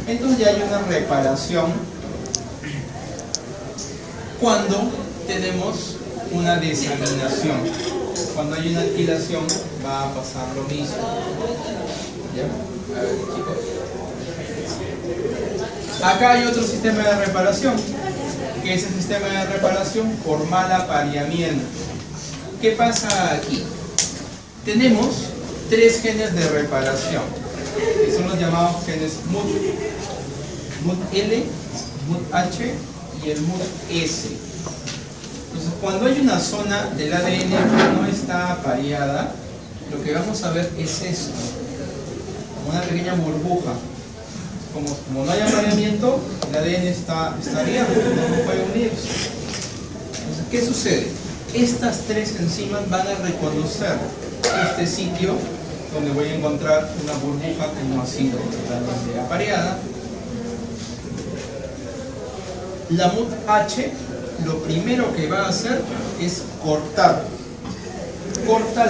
A: Entonces ya hay una reparación cuando tenemos una desaminación. Cuando hay una alquilación va a pasar lo mismo. ¿Ya? A ver, chicos. Acá hay otro sistema de reparación, que es el sistema de reparación por mal apareamiento. ¿Qué pasa aquí? Tenemos 3 genes de reparación, que son los llamados genes MUT-L, MUT-H y el MUT-S. Entonces, cuando hay una zona del ADN que no está apareada, lo que vamos a ver es esto, como una pequeña burbuja. Como no hay apareamiento, el ADN está abierto, no puede unirse. Entonces, ¿qué sucede? Estas tres enzimas van a reconocer este sitio donde voy a encontrar una burbuja que no ha sido totalmente apareada. La MUT-H lo primero que va a hacer es corta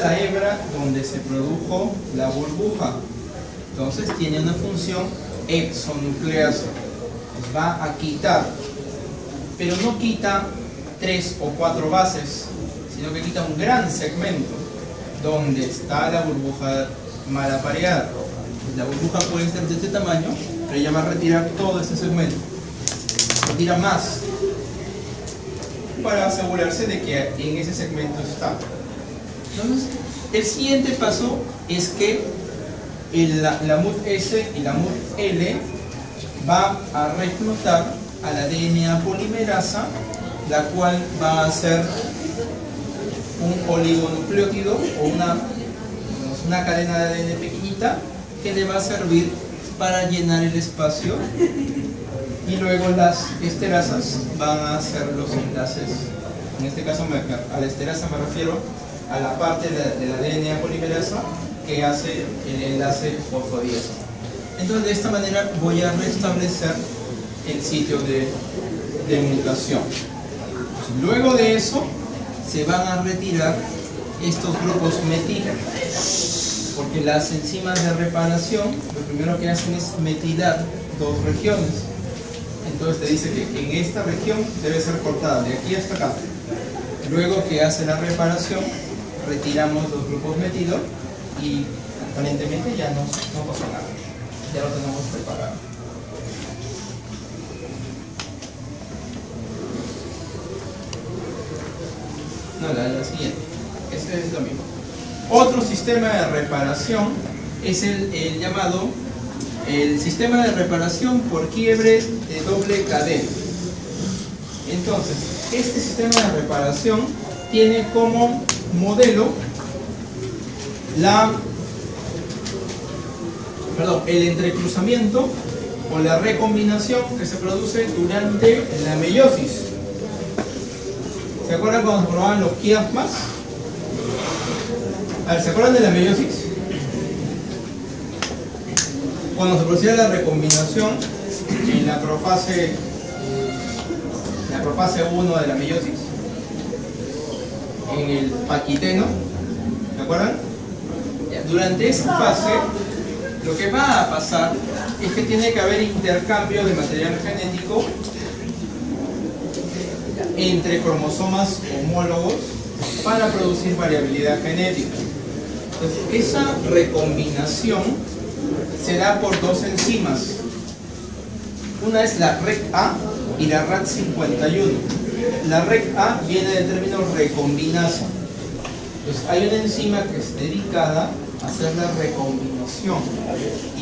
A: la hebra donde se produjo la burbuja. Entonces tiene una función exonucleasa, va a quitar, pero no quita 3 o 4 bases, sino que quita un gran segmento donde está la burbuja mal apareada. La burbuja puede ser de este tamaño, pero ella va a retirar todo este segmento, retira más para asegurarse de que en ese segmento está. Entonces, el siguiente paso es que la MUT-S y la MUT-L va a reclutar a la DNA polimerasa, la cual va a ser un oligonucleótido o una cadena de ADN pequeñita que le va a servir para llenar el espacio, y luego las esterasas van a hacer los enlaces. En este caso a la esterasa me refiero a la parte de la DNA polimerasa que hace el enlace fosfodieso. Entonces de esta manera voy a restablecer el sitio de mutación. Luego de eso se van a retirar estos grupos metil, porque las enzimas de reparación lo primero que hacen es metilar dos regiones. Entonces te dice que en esta región debe ser cortada de aquí hasta acá. Luego que hace la reparación, retiramos los grupos metilo y aparentemente ya no pasa nada, ya lo tenemos preparado. No, la siguiente, ese es lo mismo. Otro sistema de reparación es el llamado el sistema de reparación por quiebre de doble cadena. Entonces, este sistema de reparación tiene como modelo el entrecruzamiento o la recombinación que se produce durante la meiosis. ¿Se acuerdan cuando se formaban los quiasmas? A ver, ¿se acuerdan de la meiosis? Cuando se producía la recombinación en la profase 1 de la meiosis, en el paquiteno, ¿se acuerdan? Durante esa fase, lo que va a pasar es que tiene que haber intercambio de material genético entre cromosomas homólogos para producir variabilidad genética. Entonces, esa recombinación se da por dos enzimas. Una es la REC-A y la RAD51. La REC-A viene del término recombinasa. Entonces, hay una enzima que es dedicada a hacer la recombinación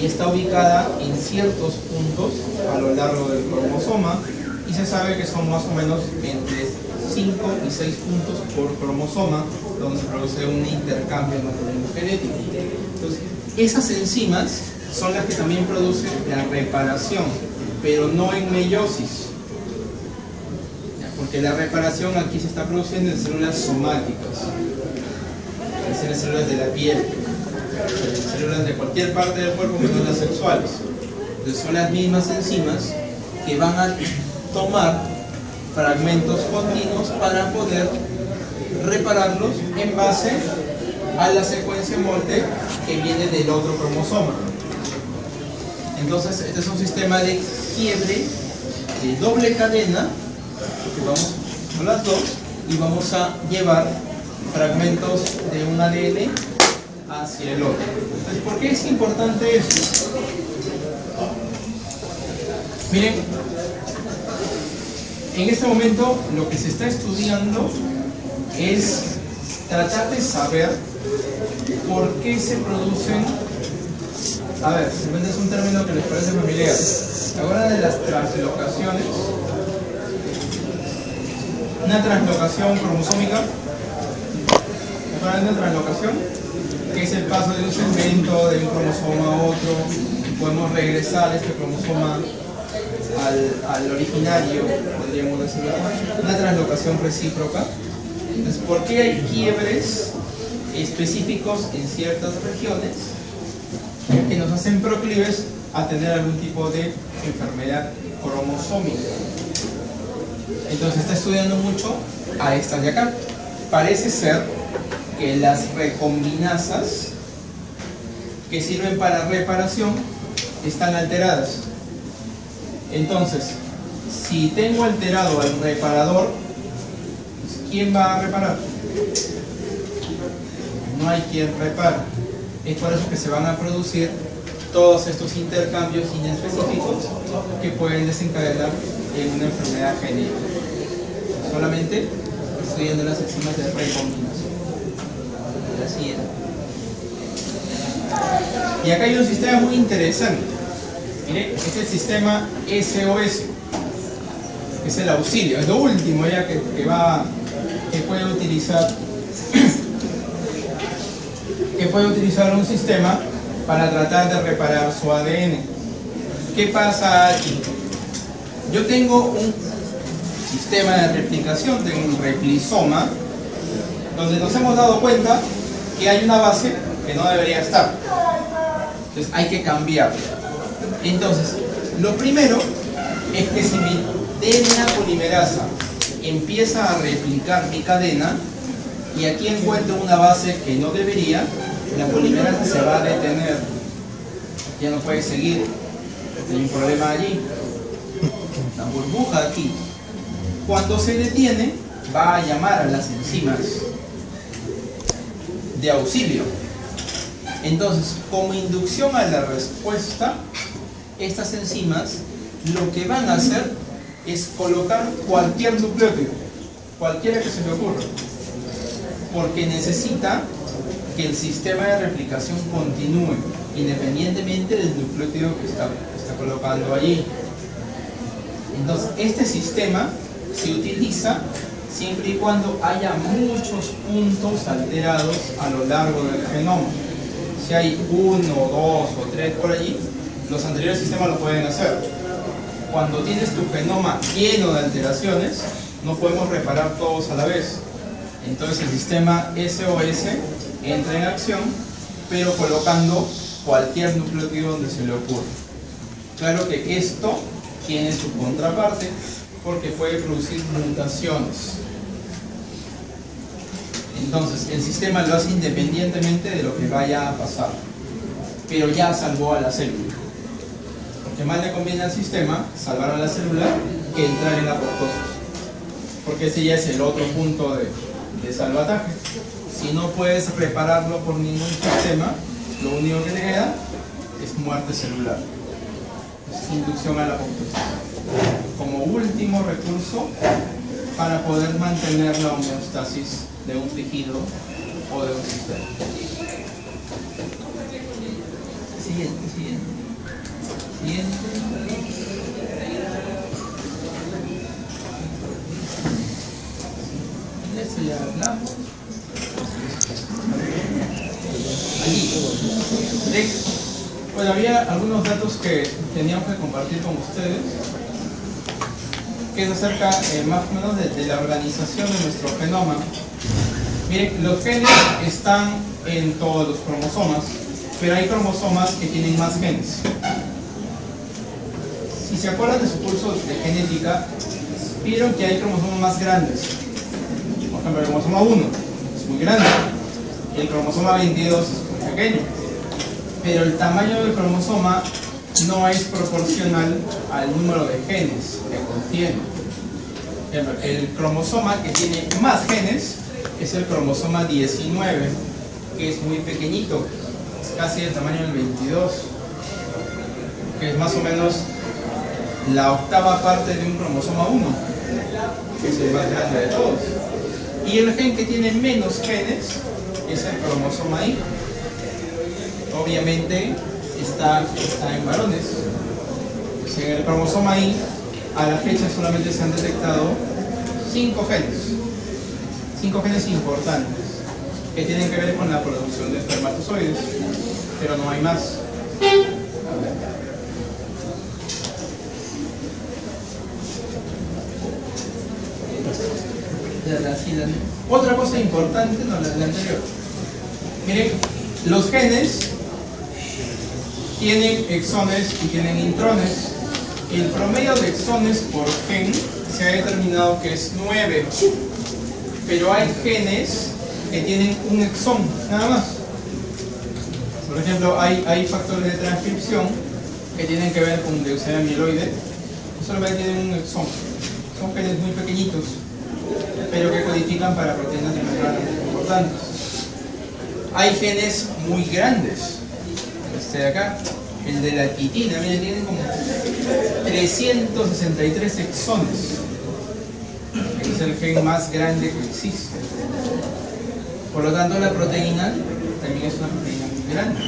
A: y está ubicada en ciertos puntos a lo largo del cromosoma, y se sabe que son más o menos entre 5 y 6 puntos por cromosoma donde se produce un intercambio de material genético. Entonces, esas enzimas son las que también producen la reparación, pero no en meiosis, porque la reparación aquí se está produciendo en células somáticas, en las células de la piel, en células de cualquier parte del cuerpo menos las sexuales. Entonces son las mismas enzimas que van a tomar fragmentos continuos para poder repararlos en base a la secuencia Molte que viene del otro cromosoma. Entonces este es un sistema de quiebre de doble cadena, que vamos con las dos y vamos a llevar fragmentos de un ADN hacia el otro. Entonces, ¿por qué es importante esto? Miren, en este momento lo que se está estudiando es tratar de saber por qué se producen, a ver, simplemente es un término que les parece familiar. ¿Se acuerdan de las translocaciones? Una translocación cromosómica. hablando de translocación, que es el paso de un segmento de un cromosoma a otro. Podemos regresar este cromosoma al originario, podríamos decirlo, una translocación recíproca. Entonces, ¿por qué hay quiebres específicos en ciertas regiones que nos hacen proclives a tener algún tipo de enfermedad cromosómica? Entonces está estudiando mucho a estas de acá. Parece ser que las recombinasas que sirven para reparación están alteradas. Entonces, si tengo alterado al reparador, ¿quién va a reparar? No hay quien repare. Es por eso que se van a producir todos estos intercambios inespecíficos que pueden desencadenar en una enfermedad genética. Solamente estudiando las enzimas de recombinación. La siguiente. Y acá hay un sistema muy interesante. Mire, este es el sistema SOS, que es el auxilio, es lo último ya que puede utilizar un sistema para tratar de reparar su ADN. ¿Qué pasa aquí? Yo tengo un sistema de replicación, tengo un replisoma, donde nos hemos dado cuenta que hay una base que no debería estar. Entonces hay que cambiarla. Entonces, lo primero es que si mi DNA polimerasa empieza a replicar mi cadena y aquí encuentro una base que no debería, la polimerasa se va a detener, ya no puede seguir, hay un problema allí, la burbuja aquí. Cuando se detiene, va a llamar a las enzimas de auxilio. Entonces, como inducción a la respuesta, estas enzimas lo que van a hacer es colocar cualquier nucleótido, cualquiera que se me ocurra, porque necesita que el sistema de replicación continúe independientemente del nucleótido que está colocando allí. Entonces, este sistema se utiliza siempre y cuando haya muchos puntos alterados a lo largo del genoma. Si hay 1, 2 o 3 por allí, los anteriores sistemas lo pueden hacer. Cuando tienes tu genoma lleno de alteraciones, no podemos reparar todos a la vez. Entonces el sistema SOS entra en acción, pero colocando cualquier nucleótido donde se le ocurra. Claro que esto tiene su contraparte, porque puede producir mutaciones. Entonces el sistema lo hace independientemente de lo que vaya a pasar, pero ya salvó a la célula. Porque más le conviene al sistema salvar a la célula que entrar en apoptosis, porque ese ya es el otro punto de salvataje. Si no puedes repararlo por ningún sistema, lo único que le queda es muerte celular, es inducción a la apoptosis, como último recurso para poder mantener la homeostasis de un tejido o de un sistema. Siguiente. Esto ya hablamos. Allí. Bueno, había algunos datos que teníamos que compartir con ustedes, que es acerca más o menos de la organización de nuestro genoma. Miren, los genes están en todos los cromosomas, pero hay cromosomas que tienen más genes. Si se acuerdan de su curso de genética, vieron que hay cromosomas más grandes. Por ejemplo, el cromosoma 1 es muy grande y el cromosoma 22 es muy pequeño. Pero el tamaño del cromosoma no es proporcional al número de genes que contiene. El cromosoma que tiene más genes es el cromosoma 19, que es muy pequeñito, es casi del tamaño del 22, que es más o menos la octava parte de un cromosoma 1, que es el más grande de todos. Y el gen que tiene menos genes es el cromosoma Y. Obviamente está en varones. Pues en el cromosoma Y, a la fecha solamente se han detectado 5 genes. 5 genes importantes. que tienen que ver con la producción de espermatozoides, pero no hay más. Otra cosa importante, no, la anterior. Miren, los genes tienen exones y tienen intrones. El promedio de exones por gen se ha determinado que es 9, pero hay genes que tienen un exón, nada más. Por ejemplo, hay factores de transcripción que tienen que ver con leucemia amiloide, solamente tienen un exón. Son genes muy pequeñitos, pero que codifican para proteínas de membrana importantes. Hay genes muy grandes, este de acá, el de la quitina, miren, tiene como 363 exones. Es el gen más grande que existe. Por lo tanto, la proteína también es una proteína muy grande.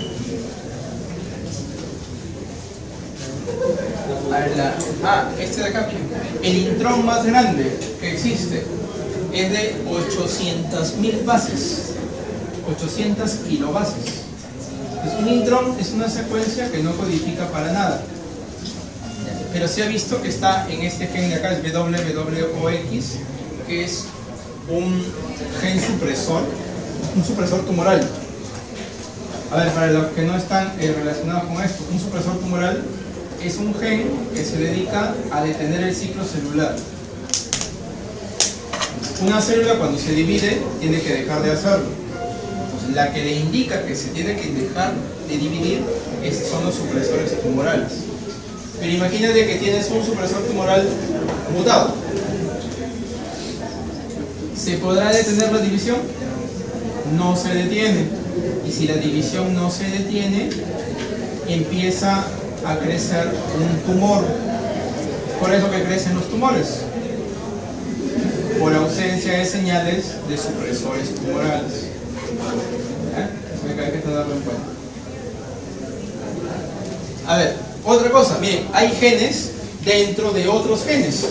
A: A ver, este de acá, el intrón más grande que existe es de 800.000 bases, 800 kilobases. Un intrón es una secuencia que no codifica para nada, pero se ha visto que está en este gen de acá, es WWOX, que es un gen supresor, un supresor tumoral. A ver, para los que no están relacionados con esto, un supresor tumoral es un gen que se dedica a detener el ciclo celular. Una célula, cuando se divide, tiene que dejar de hacerlo. La que le indica que se tiene que dejar de dividir son los supresores tumorales. Pero imagínate que tienes un supresor tumoral mutado. ¿Se podrá detener la división? No se detiene. Y si la división no se detiene, empieza a crecer un tumor. Por eso que crecen los tumores, por ausencia de señales de supresores tumorales. Eso hay que tenerlo en cuenta. A ver, otra cosa, miren, hay genes dentro de otros genes.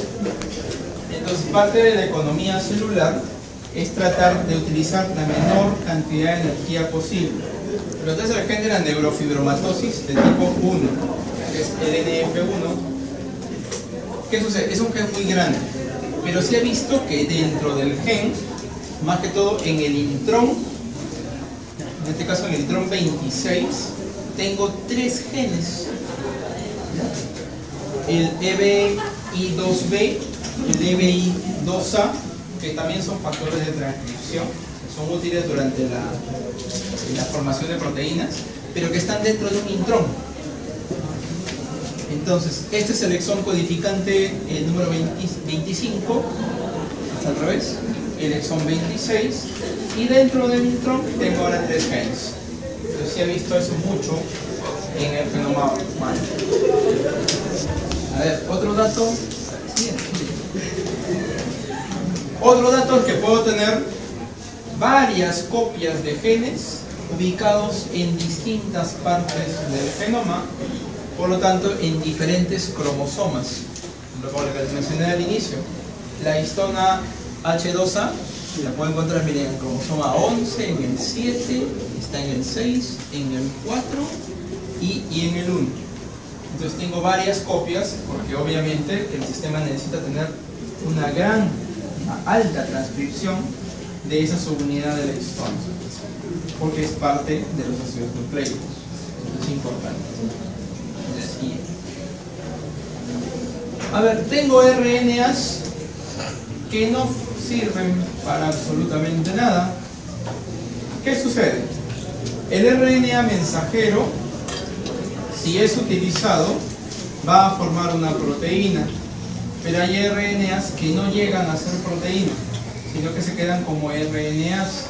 A: Entonces, parte de la economía celular es tratar de utilizar la menor cantidad de energía posible. Pero entonces el gen de la neurofibromatosis de tipo 1, que es el NF1, ¿qué sucede? Es un gen muy grande, pero se ha visto que dentro del gen, más que todo en el intrón, en este caso en el intrón 26, tengo 3 genes. El EBI2B, el EBI2A, que también son factores de transcripción, son útiles durante la formación de proteínas, pero que están dentro de un intrón. Entonces, este es el exón codificante, el número 25, es al revés, el exón 26, y dentro del intrón tengo ahora 3 genes. Entonces, se ha visto eso mucho en el genoma humano. A ver, otro dato. Otro dato es que puedo tener varias copias de genes ubicados en distintas partes del genoma, por lo tanto en diferentes cromosomas. Como les mencioné al inicio, la histona H2A la puedo encontrar, miren, en el cromosoma 11, en el 7, está en el 6, en el 4 y en el 1. Entonces tengo varias copias porque obviamente el sistema necesita tener una alta transcripción de esa subunidad de la histona, porque es parte de los ácidos nucleicos. Esto es importante. A ver, tengo RNAs que no sirven para absolutamente nada. ¿Qué sucede? El RNA mensajero, si es utilizado, va a formar una proteína, pero hay RNAs que no llegan a ser proteína, sino que se quedan como RNAs.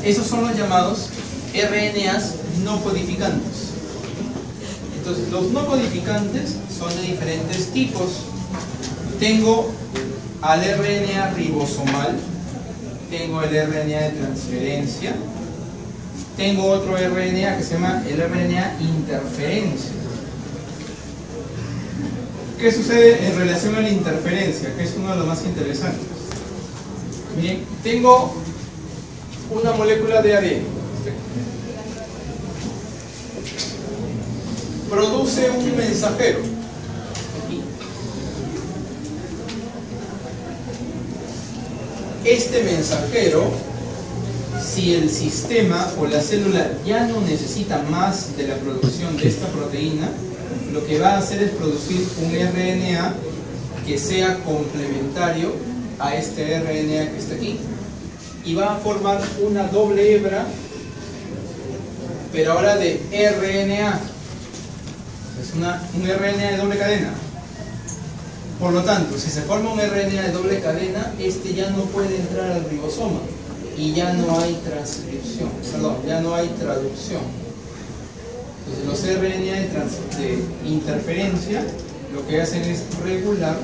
A: Esos son los llamados RNAs no codificantes. Entonces, los no codificantes son de diferentes tipos. Tengo al RNA ribosomal, tengo el RNA de transferencia, tengo otro RNA que se llama el RNA interferencia. ¿Qué sucede en relación a la interferencia? Que es uno de los más interesantes. Miren, tengo una molécula de ADN. Produce un mensajero. Este mensajero, si el sistema o la célula ya no necesita más de la producción de esta proteína, lo que va a hacer es producir un RNA que sea complementario a este RNA que está aquí, y va a formar una doble hebra, pero ahora de RNA. Es un RNA de doble cadena. Por lo tanto, si se forma un RNA de doble cadena, este ya no puede entrar al ribosoma y ya no hay transcripción, perdón, ya no hay traducción. Entonces los RNA de interferencia lo que hacen es regular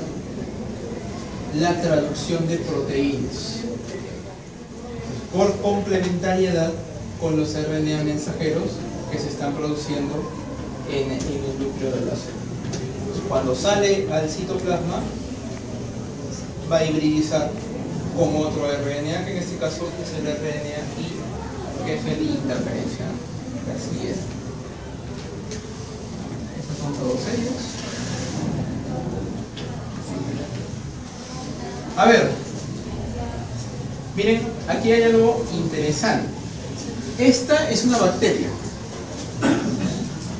A: la traducción de proteínas por complementariedad con los RNA mensajeros que se están produciendo en el núcleo de la célula. Cuando sale al citoplasma, va a hibridizar con otro RNA, que en este caso es el RNA I, que es el de interferencia. Así es. Estos son todos ellos. A ver, miren, aquí hay algo interesante. Esta es una bacteria.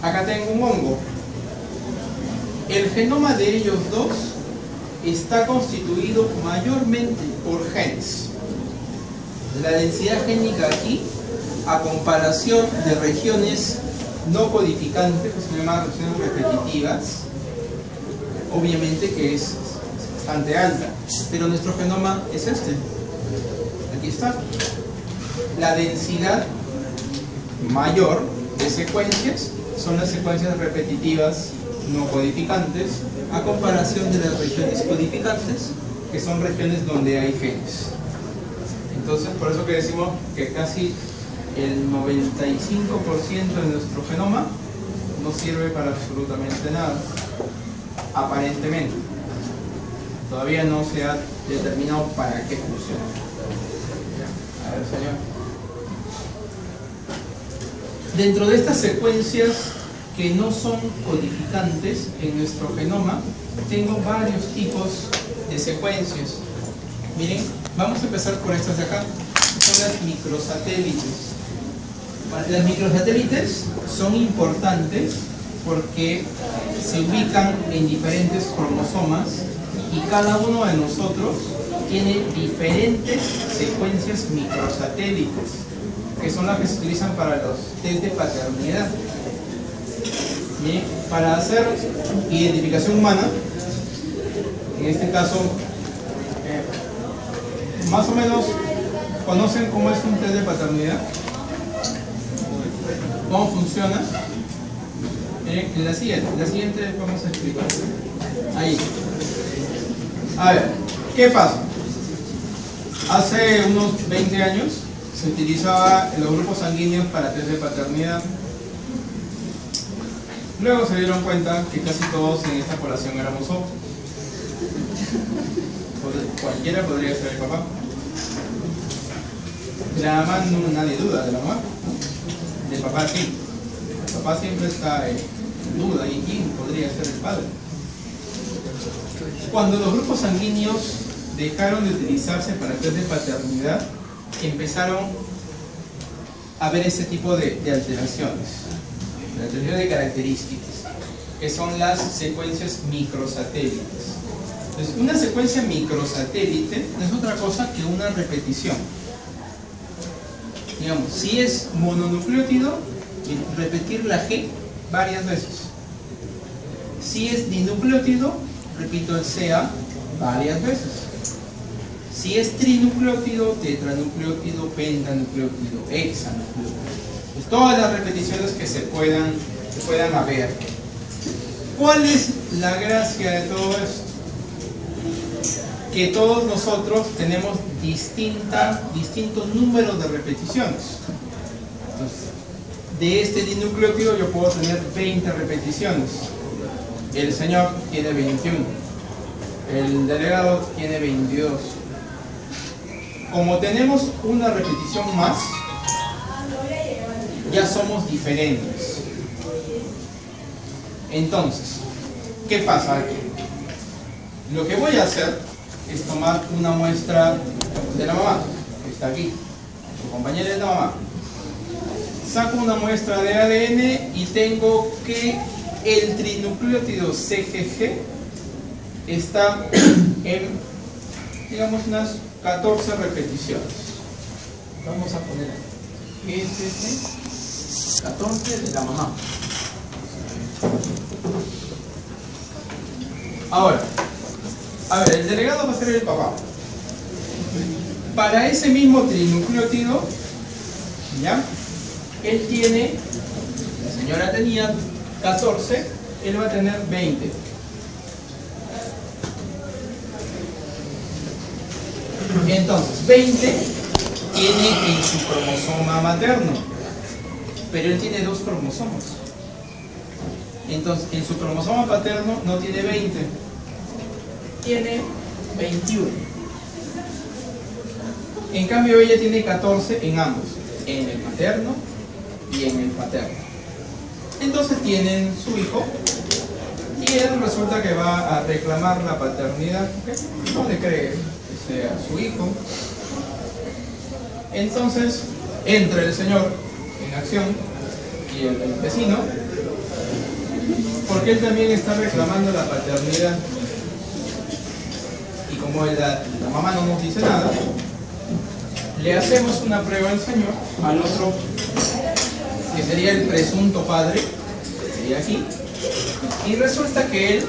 A: Acá tengo un hongo. El genoma de ellos dos está constituido mayormente por genes. La densidad génica aquí, a comparación de regiones no codificantes, que se llaman regiones repetitivas, obviamente que es bastante alta, pero nuestro genoma es este. Aquí está. La densidad mayor de secuencias son las secuencias repetitivas no codificantes, a comparación de las regiones codificantes, que son regiones donde hay genes. Entonces, por eso que decimos que casi el 95% de nuestro genoma no sirve para absolutamente nada, aparentemente. Todavía no se ha determinado para qué funciona. A ver, señor. Dentro de estas secuencias que no son codificantes en nuestro genoma, tengo varios tipos de secuencias. Miren, vamos a empezar por estas de acá. Son las microsatélites. Las microsatélites son importantes porque se ubican en diferentes cromosomas y cada uno de nosotros tiene diferentes secuencias microsatélites, que son las que se utilizan para los test de paternidad. Bien, para hacer identificación humana, en este caso, más o menos conocen cómo es un test de paternidad, cómo funciona. En la siguiente vamos a explicar. Ahí. A ver, ¿qué pasa? Hace unos 20 años se utilizaba los grupos sanguíneos para test de paternidad. Luego se dieron cuenta que casi todos en esta población éramos O. Cualquiera podría ser el papá. De la mamá no, nadie duda de la mamá. Del papá sí. El papá siempre está en duda y quién podría ser el padre. Cuando los grupos sanguíneos dejaron de utilizarse para test de paternidad, empezaron a ver ese tipo de alteraciones. La alteración de características, que son las secuencias microsatélites. Entonces, una secuencia microsatélite no es otra cosa que una repetición. Digamos, si es mononucleótido, repetir la G varias veces. Si es dinucleótido, repito el CA varias veces. Si es trinucleótido, tetranucleótido, pentanucleótido, hexanucleótido. Pues todas las repeticiones que se puedan haber. ¿Cuál es la gracia de todo esto? Que todos nosotros tenemos distintos números de repeticiones. Entonces, de este dinucleótido yo puedo tener 20 repeticiones. El señor tiene 21. El delegado tiene 22. como tenemos una repetición más, ya somos diferentes. Entonces, ¿qué pasa aquí? Lo que voy a hacer es tomar una muestra de la mamá, que está aquí, su compañera es la mamá. Saco una muestra de ADN y tengo que el trinucleótido CGG está en, digamos, unas 14 repeticiones. Vamos a poner SG 14 de la mamá. Ahora, a ver, el delegado va a ser el papá. Para ese mismo trinucleótido, ¿ya? Él tiene, la señora tenía 14, él va a tener 20. Entonces, 20 tiene en su cromosoma materno, pero él tiene 2 cromosomas. Entonces, en su cromosoma paterno no tiene 20, tiene 21. En cambio, ella tiene 14 en ambos, en el materno y en el paterno. Entonces tienen su hijo y él resulta que va a reclamar la paternidad. No le cree que sea su hijo. Entonces entra el señor en acción y el vecino, porque él también está reclamando la paternidad. Y como la mamá no nos dice nada, le hacemos una prueba al señor, al otro, que sería el presunto padre, que sería aquí, y resulta que él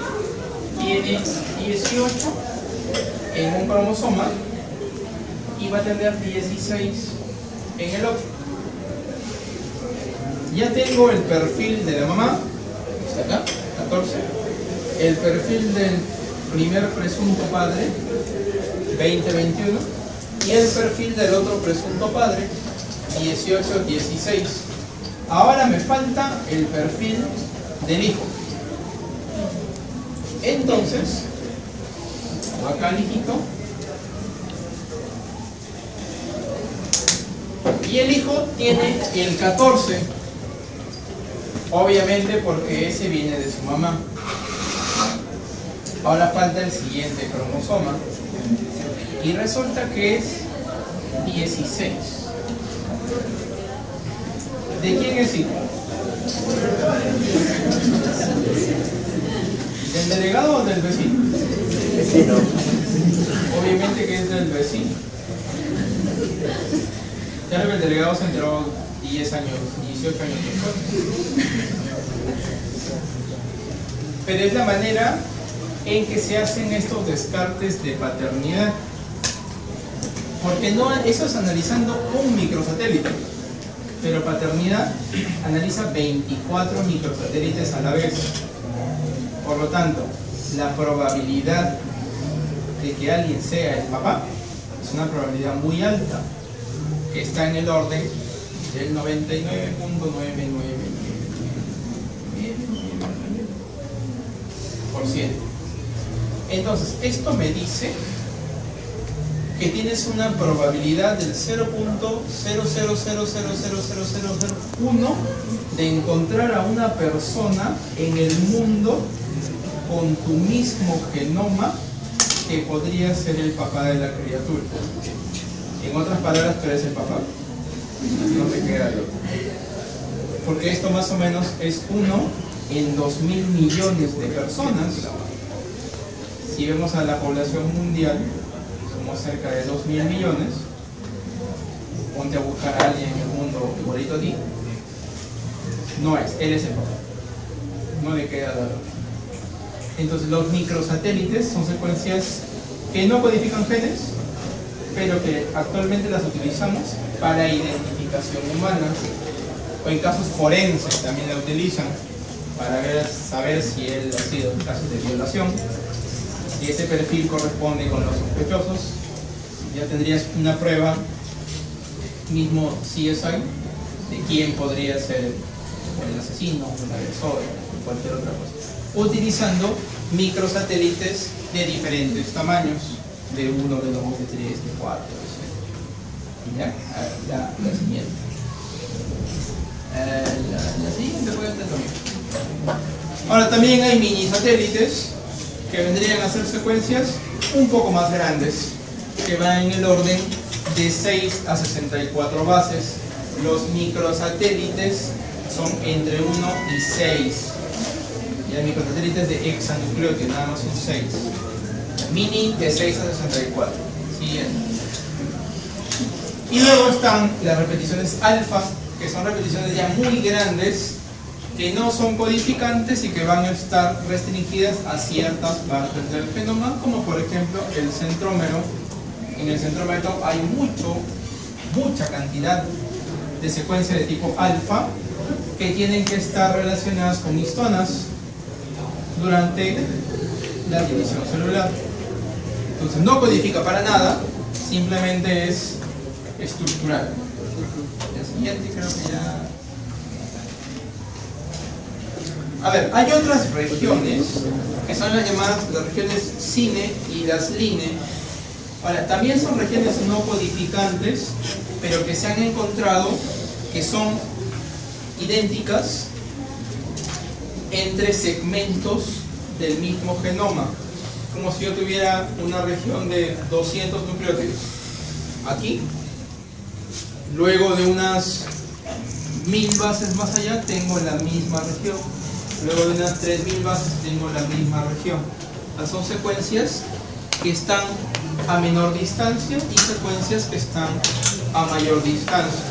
A: tiene 18 en un cromosoma y va a tener 16 en el otro. Ya tengo el perfil de la mamá, está acá, 14, el perfil del primer presunto padre, 20-21, y el perfil del otro presunto padre, 18-16. Ahora me falta el perfil del hijo. Entonces, acá el hijito, y el hijo tiene el 14, obviamente porque ese viene de su mamá. Ahora falta el siguiente cromosoma y resulta que es 16. ¿De quién es hijo? ¿Del delegado o del vecino? Vecino. Obviamente que es del vecino. Claro que el delegado se enteró 10 años, 18 años después. Pero es la manera en que se hacen estos descartes de paternidad. Porque no, eso es analizando un microsatélite. Pero paternidad analiza 24 microsatélites a la vez. Por lo tanto, la probabilidad de que alguien sea el papá es una probabilidad muy alta, que está en el orden del 99.999%. Entonces, esto me dice que tienes una probabilidad del 0.000000001 de encontrar a una persona en el mundo con tu mismo genoma que podría ser el papá de la criatura. En otras palabras, tú eres el papá. No te queda de otro. Porque esto más o menos es 1 en 2.000 millones de personas. Si vemos a la población mundial, somos cerca de 2.000 millones. Ponte a buscar a alguien en el mundo igualito a ti. No es, él es el papá. No le queda de otro. Entonces los microsatélites son secuencias que no codifican genes, pero que actualmente las utilizamos para identificación humana, o en casos forenses también la utilizan para saber si él ha sido en casos de violación. Si ese perfil corresponde con los sospechosos, ya tendrías una prueba, mismo CSI, de quién podría ser el asesino, el agresor, o cualquier otra cosa, utilizando microsatélites de diferentes tamaños, de 1, de 2, de 3, de 4, etc. ¿Ya? A ver, la siguiente. La siguiente puede ser también. Ahora también hay mini satélites que vendrían a ser secuencias un poco más grandes, que van en el orden de 6 a 64 bases. Los microsatélites son entre 1 y 6. Y hay microsatélites de hexanucleótido, nada más son 6. Mini de 6 a 64. Siguiente. Y luego están las repeticiones alfa, que son repeticiones ya muy grandes, que no son codificantes y que van a estar restringidas a ciertas partes del genoma, como por ejemplo el centrómero. En el centrómero hay mucha cantidad de secuencias de tipo alfa que tienen que estar relacionadas con histonas durante la división celular. Entonces no codifica para nada, simplemente es estructural. La siguiente creo que ya... A ver, hay otras regiones que son las llamadas las regiones cine y las line. Ahora, también son regiones no codificantes, pero que se han encontrado que son idénticas entre segmentos del mismo genoma, como si yo tuviera una región de 200 nucleótidos aquí, luego de unas 1000 bases más allá tengo la misma región, luego de unas 3000 bases tengo la misma región. Son secuencias que están a menor distancia y secuencias que están a mayor distancia,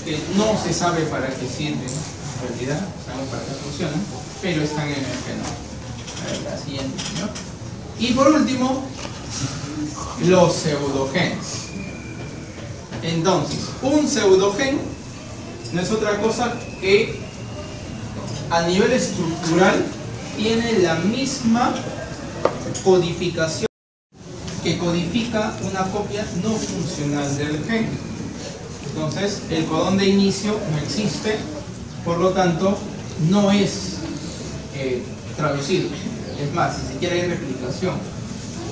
A: que no se sabe para qué sirven en realidad, sabemos para qué funcionan, pero están en el genoma. A ver, la siguiente, ¿no? Y por último, los pseudogenes. Entonces, un pseudogen no es otra cosa que a nivel estructural tiene la misma codificación que codifica una copia no funcional del gen. Entonces, el codón de inicio no existe, por lo tanto, no es traducido. Es más, ni siquiera hay replicación.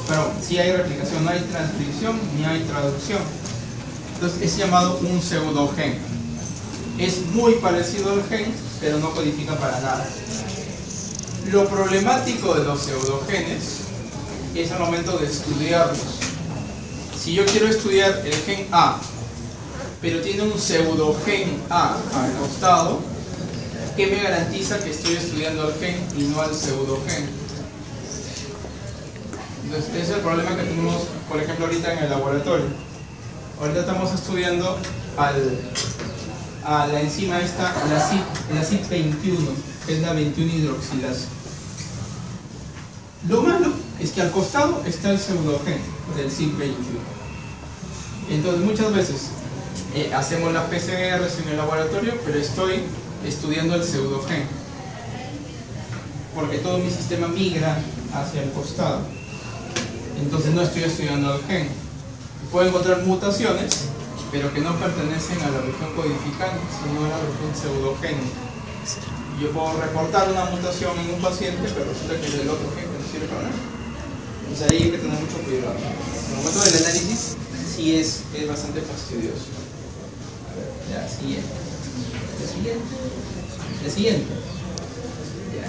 A: Pero si hay replicación, no hay transcripción ni hay traducción. Entonces, es llamado un pseudogen. Es muy parecido al gen, pero no codifica para nada. Lo problemático de los pseudogenes es el momento de estudiarlos. Si yo quiero estudiar el gen A, pero tiene un pseudogen A al costado, ¿qué me garantiza que estoy estudiando al gen y no al pseudogen? Entonces, ese es el problema que tenemos, por ejemplo, ahorita en el laboratorio. Ahorita estamos estudiando a la enzima esta, la CYP21, que es la 21 hidroxilasa. Lo malo es que al costado está el pseudogen del CYP21. Entonces muchas veces hacemos las PCRs en el laboratorio, pero estoy estudiando el pseudogen, porque todo mi sistema migra hacia el costado. Entonces no estoy estudiando el gen. Puedo encontrar mutaciones, pero que no pertenecen a la región codificante, sino a la región pseudogénica. Yo puedo reportar una mutación en un paciente, pero resulta que es del otro gen que no sirve para nada. Entonces ahí hay que tener mucho cuidado. En el momento del análisis sí es bastante fastidioso. A ver, ya, siguiente. La siguiente. La siguiente. Ya.